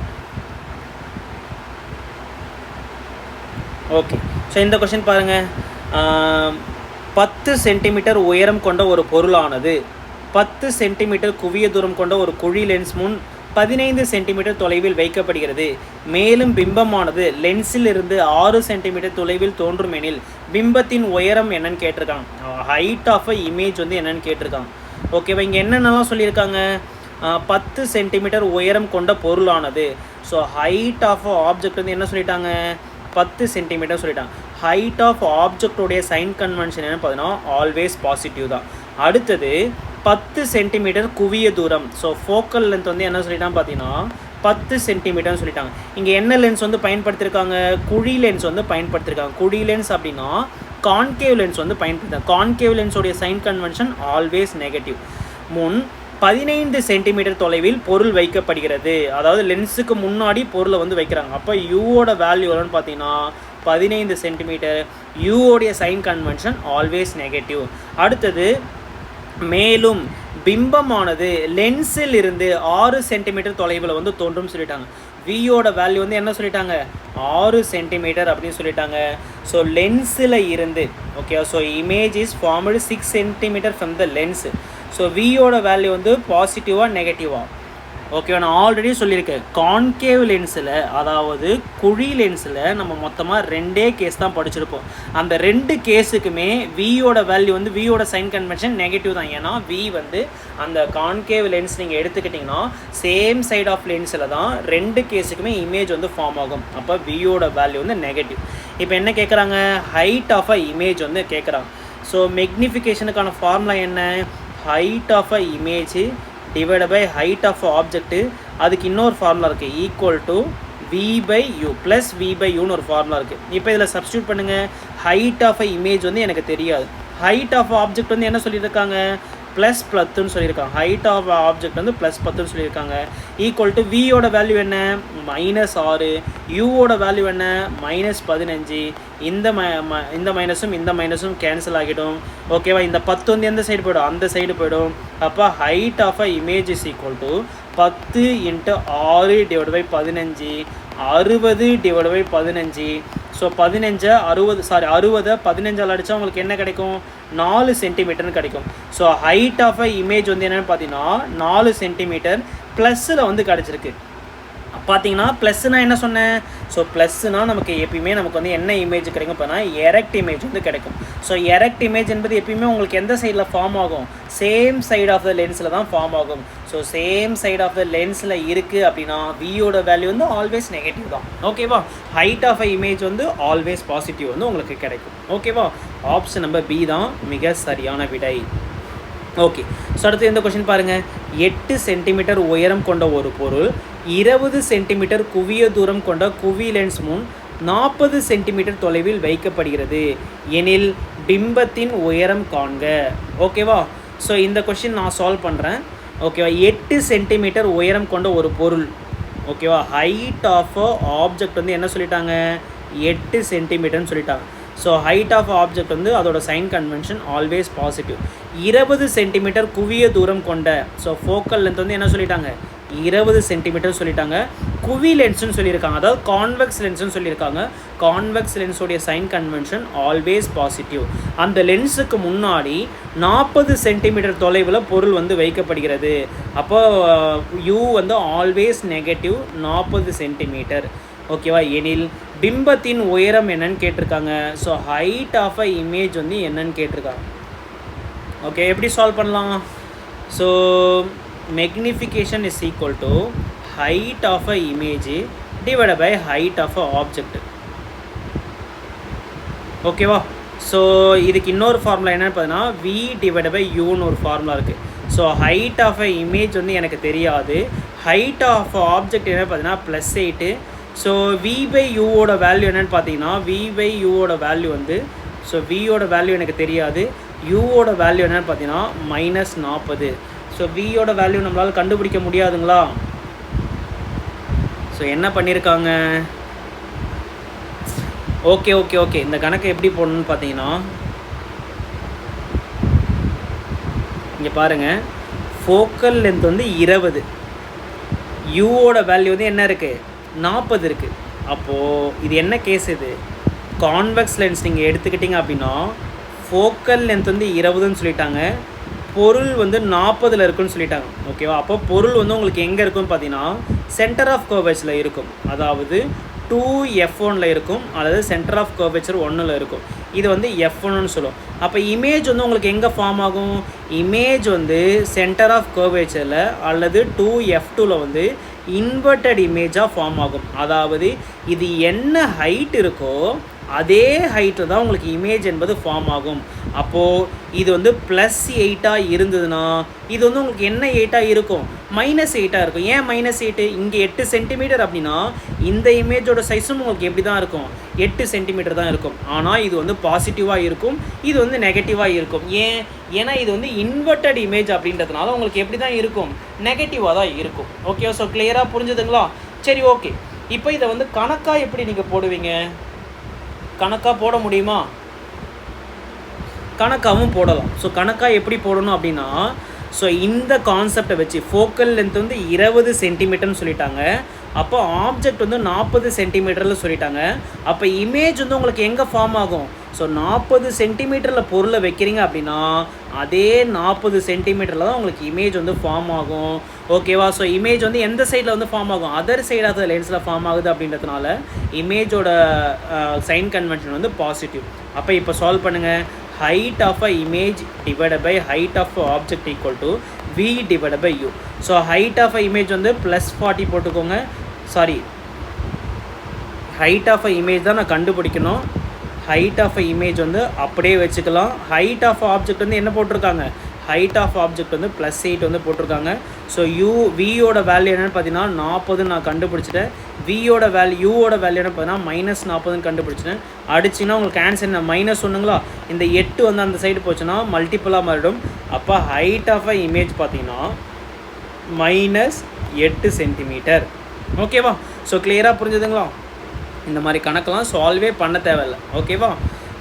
ஓகே. ஸோ இந்த கொஸ்டின் பாருங்கள், 10 சென்டிமீட்டர் உயரம் கொண்ட ஒரு பொருளானது 10 சென்டிமீட்டர் குவிய தூரம் கொண்ட ஒரு குழி லென்ஸ் முன் 15 சென்டிமீட்டர் தொலைவில் வைக்கப்படுகிறது. மேலும் பிம்பமானது லென்ஸில் இருந்து 6 சென்டிமீட்டர் தொலைவில் தோன்றும் எனில் பிம்பத்தின் உயரம் என்னன்னு கேட்டிருக்காங்க. ஹைட் ஆஃப் அ இமேஜ் வந்து என்னன்னு கேட்டிருக்காங்க. ஓகேவா? இங்கே என்னென்னலாம் சொல்லியிருக்காங்க? 10 சென்டிமீட்டர் உயரம் கொண்ட பொருளானது. ஸோ ஹைட் ஆஃப் ஆப்ஜெக்ட் வந்து என்ன சொல்லிட்டாங்க? 10 சென்டிமீட்டர் சொல்லிட்டாங்க. ஹைட் ஆஃப் ஆப்ஜெக்டோடைய சைன் கன்வென்ஷன் என்ன பார்த்தீங்கன்னா ஆல்வேஸ் பாசிட்டிவ் தான். அடுத்தது 10 சென்டிமீட்டர் குவிய தூரம். ஸோ ஃபோக்கல் லென்த் வந்து என்ன சொல்லிட்டாங்க பார்த்தீங்கன்னா 10 சென்டிமீட்டர்னு சொல்லிட்டாங்க. இங்கே என்ன லென்ஸ் வந்து பயன்படுத்தியிருக்காங்க? குழி லென்ஸ் வந்து பயன்படுத்தியிருக்காங்க. குழி லென்ஸ் அப்படின்னா கான்கேவ் லென்ஸ் வந்து பயன்படுத்திருக்காங்க. கான்கேவ் லென்ஸோடைய சைன் கன்வென்ஷன் ஆல்வேஸ் நெகட்டிவ். முன் 15 சென்டிமீட்டர் தொலைவில் பொருள் வைக்கப்படுகிறது. அதாவது லென்ஸுக்கு முன்னாடி பொருளை வந்து வைக்கிறாங்க. அப்போ யூவோட வேல்யூ எவ்வளோன்னு பார்த்தீங்கன்னா 15 சென்டிமீட்டர். யூவோடைய சைன் கன்வென்ஷன் ஆல்வேஸ் நெகட்டிவ். அடுத்தது மேலும் பிம்பமானது லென்ஸில் இருந்து 6 சென்டிமீட்டர் தொலைவில் வந்து தோன்றும் சொல்லிட்டாங்க. வியோட வேல்யூ வந்து என்ன சொல்லிட்டாங்க? 6 சென்டிமீட்டர் அப்படின்னு சொல்லிட்டாங்க. ஸோ லென்ஸில் இருந்து okay. So image is formed 6 centimetre from the lens. So வியோட வேல்யூ வந்து பாசிட்டிவாக நெகட்டிவாக? ஓகேவா? நான் ஆல்ரெடி சொல்லியிருக்கேன், கான்கேவ் லென்ஸில் அதாவது குழி லென்ஸில் நம்ம மொத்தமாக 2 கேஸ் தான் படிச்சிருப்போம். அந்த 2 கேஸுக்குமே வியோட வேல்யூ வந்து வியோட சைன் கன்வென்ஷன் நெகட்டிவ் தான். ஏன்னா வி வந்து அந்த கான்கேவ் லென்ஸ் நீங்கள் எடுத்துக்கிட்டிங்கன்னா சேம் சைட் ஆஃப் லென்ஸில் தான் 2 கேஸுக்குமே இமேஜ் வந்து ஃபார்ம் ஆகும். அப்போ வியோட வேல்யூ வந்து நெகட்டிவ். இப்போ என்ன கேட்குறாங்க? ஹைட் ஆஃப் அ இமேஜ் வந்து கேட்குறாங்க. ஸோ மெக்னிஃபிகேஷனுக்கான ஃபார்முலா என்ன? Height of a image divide by height of object. அதுக்கு இன்னொரு ஃபார்முலா இருக்குது, equal to v by u plus v by யூன்னு ஒரு ஃபார்முலா இருக்குது. இப்போ இதில் சப்ஸ்டியூட் பண்ணுங்கள். ஹைட் ஆஃப் அ இமேஜ் வந்து எனக்கு தெரியாது. ஹைட் ஆஃப் ஆப்ஜெக்ட் வந்து என்ன சொல்லியிருக்காங்க? ப்ளஸ் 10ன்னு சொல்லியிருக்காங்க. ஹைட் ஆஃப் ஆப்ஜெக்ட் வந்து ப்ளஸ் 10ன்னு சொல்லியிருக்காங்க. ஈக்குவல் டு வியோட வேல்யூ என்ன? -6. யூவோட வேல்யூ என்ன? -15. இந்த மைனஸும் இந்த மைனஸும் கேன்சல் ஆகிடும். ஓகேவா? இந்த 10 வந்து எந்த சைடு போய்டும்? அந்த சைடு போய்டும். அப்போ height of a image is equal to 10 × 6 divide by 15, 60 divide by 15. So 15 60 15ஆல் அடித்தா உங்களுக்கு என்ன கிடைக்கும்? 4 சென்டிமீட்டர்னு கிடைக்கும். So height of a image வந்து என்னென்னு பார்த்தீங்கன்னா 4 சென்டிமீட்டர் ப்ளஸில் வந்து கிடச்சிருக்கு. பார்த்தீங்கன்னா ப்ளஸ்னால் என்ன சொன்னேன்? ஸோ ப்ளஸ்னால் நமக்கு எப்பயுமே நமக்கு வந்து என்ன இமேஜ் கிடைக்கும்? பார்த்தா எரெக்ட் இமேஜ் வந்து கிடைக்கும். ஸோ எரெக்ட் இமேஜ் என்பது எப்பயுமே உங்களுக்கு எந்த சைடில் ஃபார்ம் ஆகும்? சேம் சைடு ஆஃப் த லென்ஸில் தான் ஃபார்ம் ஆகும். So same side of the லென்ஸில் இருக்குது அப்படின்னா வியோட வேல்யூ வந்து ஆல்வேஸ் நெகட்டிவ் தான். ஓகேவா? ஹைட் ஆஃப் அ இமேஜ் வந்து ஆல்வேஸ் பாசிட்டிவ் வந்து உங்களுக்கு கிடைக்கும். ஓகேவா? ஆப்ஷன் நம்பர் பி தான் மிக சரியான விடை. ஓகே. ஸோ அடுத்து இந்த கொஸ்டின் பாருங்கள். 8 சென்டிமீட்டர் உயரம் கொண்ட ஒரு பொருள் 20 சென்டிமீட்டர் குவிய தூரம் கொண்ட குவி லென்ஸ் முன் 40 சென்டிமீட்டர் தொலைவில் வைக்கப்படுகிறது எனில் பிம்பத்தின் உயரம் காண்க. ஓகேவா? ஸோ இந்த கொஸ்டின் நான் சால்வ் பண்ணுறேன். ஓகேவா? 8 சென்டிமீட்டர் உயரம் கொண்ட ஒரு பொருள். ஓகேவா? ஹைட் ஆஃப் ஆப்ஜெக்ட் வந்து என்ன சொல்லிட்டாங்க? 8 சென்டிமீட்டர்னு சொல்லிட்டாங்க. ஸோ ஹைட் ஆஃப் ஆப்ஜெக்ட் வந்து அதோட sign convention always positive. 20 centimetre குவிய தூரம் கொண்ட, ஸோ ஃபோக்கல் லென்த் வந்து என்ன சொல்லிட்டாங்க? 20 சென்டிமீட்டர் சொல்லிட்டாங்க. குவி லென்ஸ்னு சொல்லியிருக்காங்க, அதாவது கான்வெக்ஸ் லென்ஸ்னு சொல்லியிருக்காங்க. கான்வெக்ஸ் லென்ஸோடைய சைன் கன்வென்ஷன் ஆல்வேஸ் பாசிட்டிவ். அந்த லென்ஸுக்கு முன்னாடி 40 சென்டிமீட்டர் தொலைவில் பொருள் வந்து வைக்கப்படுகிறது. அப்போ யூ வந்து ஆல்வேஸ் நெகட்டிவ் 40 சென்டிமீட்டர். ஓகேவா? எனில் பிம்பத்தின் உயரம் என்னன்னு கேட்டிருக்காங்க. So height of a image வந்து என்னன்னு கேட்டிருக்காங்க. ஓகே, எப்படி சால்வ் பண்ணலாம்? So magnification is equal to height of a image divided by height of a object. ஓகேவா? ஸோ இதுக்கு இன்னொரு ஃபார்முலா என்னென்னு பார்த்தீங்கன்னா v டிவைடட் பை யூன்னு ஒரு ஃபார்முலா இருக்குது. So height of a image வந்து எனக்கு தெரியாது. ஹைட் ஆஃப் ஆப்ஜெக்ட் என்னென்னு பார்த்தீங்கன்னா +8. ஸோ v பை யூவோட வேல்யூ என்னென்னு பார்த்தீங்கன்னா v பை யூவோட வேல்யூ வந்து ஸோ வியோட வேல்யூ எனக்கு தெரியாது. யூவோட வேல்யூ என்னென்னு பார்த்தீங்கன்னா -40. ஸோ வியோட வேல்யூ நம்மளால் கண்டுபிடிக்க முடியாதுங்களா? ஸோ என்ன பண்ணியிருக்காங்க? ஓகே ஓகே ஓகே இந்த கணக்கை எப்படி போடணும்னு பார்த்தீங்கன்னா இங்கே பாருங்கள், ஃபோக்கல் லென்த் வந்து 20, யூவோட வேல்யூ வந்து என்ன இருக்குது 40 இருக்குது. அப்போது இது என்ன கேஸ்? இது கான்வெக்ஸ் லென்ஸ் நீங்கள் எடுத்துக்கிட்டிங்க அப்படின்னா ஃபோக்கல் லென்த் வந்து 20ன்னு சொல்லிட்டாங்க, பொருள் வந்து 40ல் இருக்குன்னு சொல்லிட்டாங்க. ஓகேவா? அப்போ பொருள் வந்து உங்களுக்கு எங்கே இருக்குன்னு பார்த்தீங்கன்னா சென்டர் ஆஃப் கர்வேச்சரில் இருக்கும். அதாவது 2f1ல் இருக்கும் அல்லது சென்டர் ஆஃப் கர்வேச்சர் 1ல் இருக்கும். இது வந்து f1ன்னு சொல்லும். அப்போ இமேஜ் வந்து உங்களுக்கு எங்கே ஃபார்ம் ஆகும்? இமேஜ் வந்து சென்டர் ஆஃப் கர்வேச்சரில் அல்லது 2f2ல் வந்து இன்வெர்டட் இமேஜாக ஃபார்ம் ஆகும். அதாவது இது என்ன ஹைட் இருக்கோ அதே ஹைட்டில் தான் உங்களுக்கு இமேஜ் என்பது ஃபார்ம் ஆகும். அப்போது இது வந்து +8 இருந்ததுன்னா இது வந்து உங்களுக்கு என்ன 8 இருக்கும்? -8 இருக்கும். ஏன் -8? இங்கே 8 சென்டிமீட்டர் அப்படின்னா இந்த இமேஜோட சைஸும் உங்களுக்கு எப்படி தான் இருக்கும்? 8 சென்டிமீட்டர் தான் இருக்கும். ஆனால் இது வந்து பாசிட்டிவாக இருக்கும், இது வந்து நெகட்டிவாக இருக்கும். ஏன்னா இது வந்து இன்வெர்டட் இமேஜ் அப்படின்றதுனால உங்களுக்கு எப்படி தான் இருக்கும்? நெகட்டிவாக தான் இருக்கும். ஓகே, ஸோ கிளியராக புரிஞ்சுதுங்களா? சரி, ஓகே. இப்போ இதை வந்து கணக்காக எப்படி நீங்கள் போடுவீங்க? கணக்காக போட முடியுமா? கணக்காகவும் போடலாம். ஸோ கணக்காக எப்படி போடணும் அப்படின்னா ஸோ இந்த கான்செப்டை வச்சு ஃபோக்கல் லென்த் வந்து 20 சென்டிமீட்டர்னு சொல்லிட்டாங்க. அப்போ ஆப்ஜெக்ட் வந்து 40 சென்டிமீட்டரில் சொல்லிட்டாங்க. அப்போ இமேஜ் வந்து உங்களுக்கு எங்கே ஃபார்ம் ஆகும்? ஸோ 40 சென்டிமீட்டரில் பொருளை வைக்கிறீங்க அப்படின்னா அதே 40 சென்டிமீட்டரில் தான் உங்களுக்கு இமேஜ் வந்து ஃபார்ம் ஆகும். ஓகேவா? ஸோ இமேஜ் வந்து எந்த சைடில் வந்து ஃபார்ம் ஆகும்? அதர் சைட் ஆஃப் த லென்ஸில் ஃபார்ம் ஆகுது அப்படின்றதுனால இமேஜோட சைன் கன்வென்ஷன் வந்து பாசிட்டிவ். அப்போ இப்போ சால்வ் பண்ணுங்கள். height of a image divided by height of a object equal to v divided by u. So height of a image வந்து +40 போட்டுக்கோங்க. Sorry, height of a image தான் நான் கண்டுபிடிக்கணும். height of a image வந்து அப்படியே வச்சுக்கலாம். height of object வந்து என்ன போட்டிருக்காங்க? height of object வந்து +8 வந்து போட்டிருக்காங்க. ஸோ வியோட வேல்யூ என்னென்னு பார்த்தீங்கன்னா 40 நான் கண்டுபிடிச்சிட்டேன். வியோட வேல்யூ யூவோட வேல்யூ என்ன பார்த்தீங்கன்னா -40 கண்டுபிடிச்சிட்டேன். அடிச்சிங்கன்னா உங்களுக்கு ஆன்சர் என்ன? -1ங்களா? இந்த 8 வந்து அந்த சைடு போச்சுன்னா மல்டிப்புளாக மாறிடும். அப்போ ஹைட் ஆஃப் அ இமேஜ் பார்த்தீங்கன்னா -8 சென்டிமீட்டர். ஓகேவா? ஸோ கிளியராக புரிஞ்சுதுங்களா? இந்த மாதிரி கணக்கெல்லாம் சால்வே பண்ண தேவையில்லை. ஓகேவா?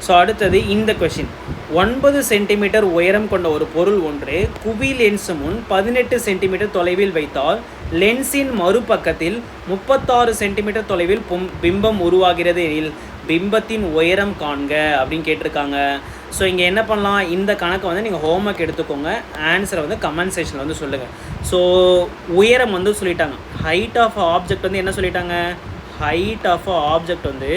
ஸோ அடுத்தது இந்த கொஷின். 9 சென்டிமீட்டர் உயரம் கொண்ட ஒரு பொருள் ஒன்று குவி லென்ஸ் முன் 18 சென்டிமீட்டர் தொலைவில் வைத்தால் லென்ஸின் மறுபக்கத்தில் 36 சென்டிமீட்டர் தொலைவில் பிம்பம் உருவாகிறது எனில் பிம்பத்தின் உயரம் காண்க அப்படின்னு கேட்டிருக்காங்க. ஸோ இங்கே என்ன பண்ணலாம்? இந்த கணக்கை வந்து நீங்கள் ஹோம்ஒர்க் எடுத்துக்கோங்க, ஆன்சரை வந்து கமெண்ட் செக்ஷனில் வந்து சொல்லுங்கள். ஸோ உயரம் வந்து சொல்லிட்டாங்க. ஹைட் ஆஃப் ஆப்ஜெக்ட் வந்து என்ன சொல்லிட்டாங்க? ஹைட் ஆஃப் ஆப்ஜெக்ட் வந்து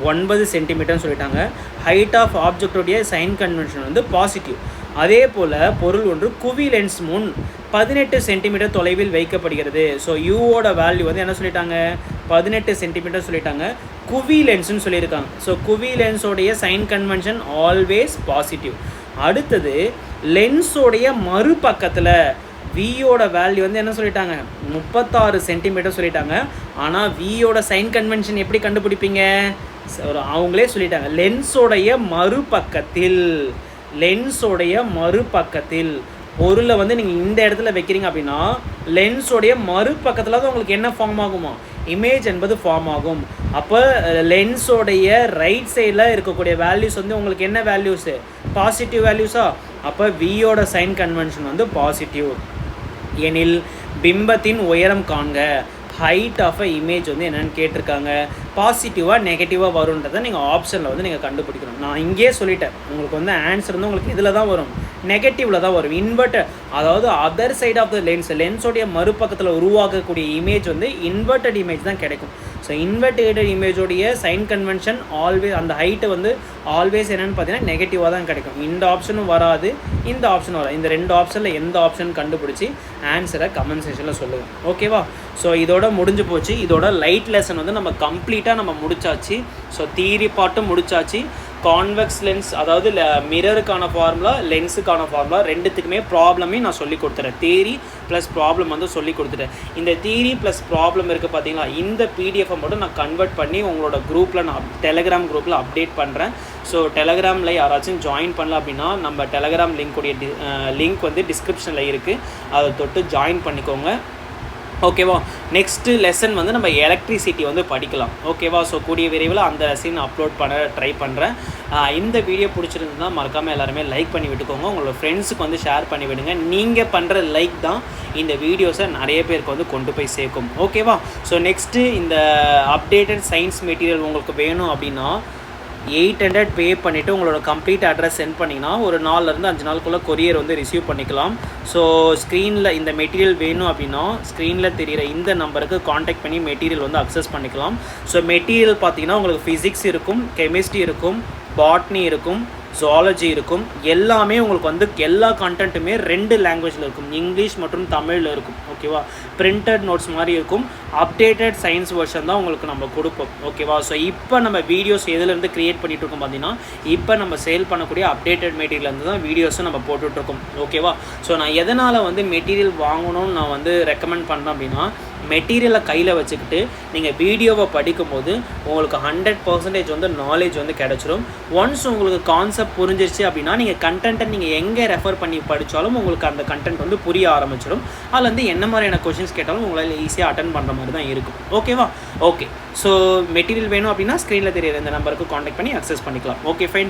9 சென்டிமீட்டர்னு சொல்லிட்டாங்க. ஹைட் ஆஃப் ஆப்ஜெக்டோடைய சைன் கன்வென்ஷன் வந்து பாசிட்டிவ். அதே போல் பொருள் ஒன்று குவி லென்ஸ் முன் 18 சென்டிமீட்டர் தொலைவில் வைக்கப்படுகிறது. ஸோ யூவோட வேல்யூ வந்து என்ன சொல்லிட்டாங்க? 18 சென்டிமீட்டர் சொல்லிட்டாங்க. குவி லென்ஸ்னு சொல்லியிருக்காங்க. ஸோ குவி லென்ஸோடைய சைன் கன்வென்ஷன் ஆல்வேஸ் பாசிட்டிவ். அடுத்தது லென்ஸோடைய மறுபக்கத்தில் வியோட வேல்யூ வந்து என்ன சொல்லிட்டாங்க? 36 சென்டிமீட்டர் சொல்லிட்டாங்க. ஆனால் வியோட சைன் கன்வென்ஷன் எப்படி கண்டுபிடிப்பீங்க? அவங்களே சொல்லிட்டாங்க. லென்ஸோடைய மறுபக்கத்தில் பொருளை வந்து நீங்கள் இந்த இடத்துல வைக்கிறீங்க அப்படின்னா லென்ஸோடைய மறுபக்கத்தில் தான் உங்களுக்கு என்ன ஃபார்ம் ஆகுமா? இமேஜ் என்பது ஃபார்ம் ஆகும். அப்போ லென்ஸோடைய ரைட் சைடில் இருக்கக்கூடிய வேல்யூஸ் வந்து உங்களுக்கு என்ன வேல்யூஸு? பாசிட்டிவ் வேல்யூஸா? அப்போ வியோட சைன் கன்வென்ஷன் வந்து பாசிட்டிவ் எனில் பிம்பத்தின் உயரம் காண்க. ஹைட் ஆஃப் அ இமேஜ் வந்து என்னென்னு கேட்டிருக்காங்க. பாசிட்டிவாக நெகட்டிவாக வரும்ன்றதை நீங்கள் ஆப்ஷனில் வந்து நீங்கள் கண்டுபிடிக்கணும். நான் இங்கேயே சொல்லிட்டேன், உங்களுக்கு வந்து ஆன்சர் வந்து உங்களுக்கு இதில் தான் வரும், நெகட்டிவில் தான் வரும். இன்வெர்டர், அதாவது அதர் சைட் ஆஃப் த லென்ஸோடைய மறுபக்கத்தில் உருவாக்கக்கூடிய இமேஜ் வந்து இன்வெர்டட் இமேஜ் தான் கிடைக்கும். ஸோ இன்வெர்டட் இமேஜோடைய சைன் கன்வென்ஷன் ஆல்வேஸ் அந்த ஹைட்டு வந்து ஆல்வேஸ் என்னென்னு பார்த்தீங்கன்னா நெகட்டிவாக தான் கிடைக்கும். இந்த ஆப்ஷனும் வராது, இந்த ஆப்ஷனும் வராது. இந்த ரெண்டு ஆப்ஷனில் எந்த ஆப்ஷன் கண்டுபிடிச்சி ஆன்சரை கமெண்ட் செக்ஷனில் சொல்லுங்கள். ஓகேவா? ஸோ இதோட முடிஞ்சு போச்சு. இதோட லைட் லெசன் வந்து நம்ம கம்ப்ளீட்டாக நம்ம முடிச்சாச்சு. ஸோ தியரி பார்ட்டும் முடிச்சாச்சு, கான்வெக்ஸ் லென்ஸ், அதாவது மிரருக்கான ஃபார்முலா, லென்ஸுக்கான ஃபார்முலா ரெண்டுத்துக்குமே ப்ராப்ளமே நான் சொல்லி கொடுத்துறேன். தியரி ப்ளஸ் ப்ராப்ளம் வந்து சொல்லி கொடுத்துட்டேன். இந்த தியரி ப்ளஸ் ப்ராப்ளம் இருக்குது பார்த்தீங்களா, இந்த பிடிஎஃபை மட்டும் நான் கன்வெர்ட் பண்ணி உங்களோட குரூப்பில் நான் டெலகிராம் குரூப்பில் அப்டேட் பண்ணுறேன். ஸோ டெலகிராமில் யாராச்சும் ஜாயின் பண்ணல அப்படின்னா நம்ம டெலகிராம் லிங்க் வந்து டிஸ்கிரிப்ஷனில் இருக்குது, அதை தொட்டு ஜாயின் பண்ணிக்கோங்க. ஓகேவா. நெக்ஸ்ட்டு லெசன் வந்து நம்ம எலக்ட்ரிசிட்டி வந்து படிக்கலாம். ஓகேவா. ஸோ கூடிய விரைவில் அந்த லெசன் அப்லோட் பண்ண ட்ரை பண்ணுறேன். இந்த வீடியோ பிடிச்சிருந்ததுன்னா மறக்காமல் எல்லாருமே லைக் பண்ணி விட்டுக்கோங்க. உங்களோட ஃப்ரெண்ட்ஸுக்கு வந்து ஷேர் பண்ணி விடுங்க. நீங்கள் பண்ணுற லைக் தான் இந்த வீடியோஸை நிறைய பேருக்கு வந்து கொண்டு போய் சேர்க்கும். ஓகேவா. ஸோ நெக்ஸ்ட்டு இந்த அப்டேட்டட் சயின்ஸ் மெட்டீரியல் உங்களுக்கு வேணும் அப்படின்னா 800 பே பண்ணிவிட்டு உங்களோட கம்ப்ளீட் அட்ரஸ் சென்ட் பண்ணிங்கன்னா ஒரு 4லேருந்து 5 நாளுக்குள்ளே கொரியர் வந்து ரிசீவ் பண்ணிக்கலாம். ஸோ ஸ்க்ரீனில் இந்த மெட்டீரியல் வேணும் அப்படின்னா ஸ்க்ரீனில் தெரிகிற இந்த நம்பருக்கு காண்டாக்ட் பண்ணி மெட்டீரியல் வந்து அக்சஸ் பண்ணிக்கலாம். ஸோ மெட்டீரியல் பார்த்தீங்கன்னா உங்களுக்கு ஃபிசிக்ஸ் இருக்கும், கெமிஸ்ட்ரி இருக்கும், பாட்னி இருக்கும், ஜுவாலஜி இருக்கும். எல்லாமே உங்களுக்கு வந்து எல்லா கண்டென்ட்டுமே 2 லாங்குவேஜில் இருக்கும், இங்கிலீஷ் மற்றும் தமிழில் இருக்கும். ஓகேவா. பிரிண்டட் நோட்ஸ் மாதிரி இருக்கும். அப்டேட்டட் சயின்ஸ் வெர்ஷன் தான் உங்களுக்கு நம்ம கொடுப்போம். ஓகேவா. ஸோ இப்போ நம்ம வீடியோஸ் எதுலேருந்து க்ரியேட் பண்ணிகிட்டு இருக்கோம் பார்த்தீங்கன்னா இப்போ நம்ம சேல் பண்ணக்கூடிய அப்டேட்டட் மெட்டீரியல்லேருந்து தான் வீடியோஸும் நம்ம போட்டுட்ருக்கோம். ஓகேவா. ஸோ நான் எதனால் வந்து மெட்டீரியல் வாங்கணும்னு நான் வந்து ரெக்கமெண்ட் பண்ணுறேன் அப்படின்னா, மெட்டீரியலை கையில் வச்சுக்கிட்டு நீங்கள் வீடியோவை படிக்கும்போது உங்களுக்கு 100% வந்து நாலேஜ் வந்து கிடச்சிரும். ஒன்ஸ் உங்களுக்கு கான்செப்ட் புரிஞ்சிருச்சு அப்படின்னா நீங்கள் கண்டென்ட்டை நீங்கள் எங்கே ரெஃபர் பண்ணி படித்தாலும் உங்களுக்கு அந்த கண்டென்ட் வந்து புரிய ஆரம்பிச்சிடும். அதில் வந்து என்ன மாதிரியான கொஷின்ஸ் கேட்டாலும் உங்களால் ஈஸியாக அட்டன் பண்ணுற மாதிரி தான் இருக்கும். ஓகேவா. ஓகே. ஸோ மெட்டீரியல் வேணும் அப்படின்னா ஸ்க்ரீனில் தெரியுற இந்த நம்பருக்கு காண்டாக்ட் பண்ணி அக்சஸ் பண்ணிக்கலாம். Okay fine.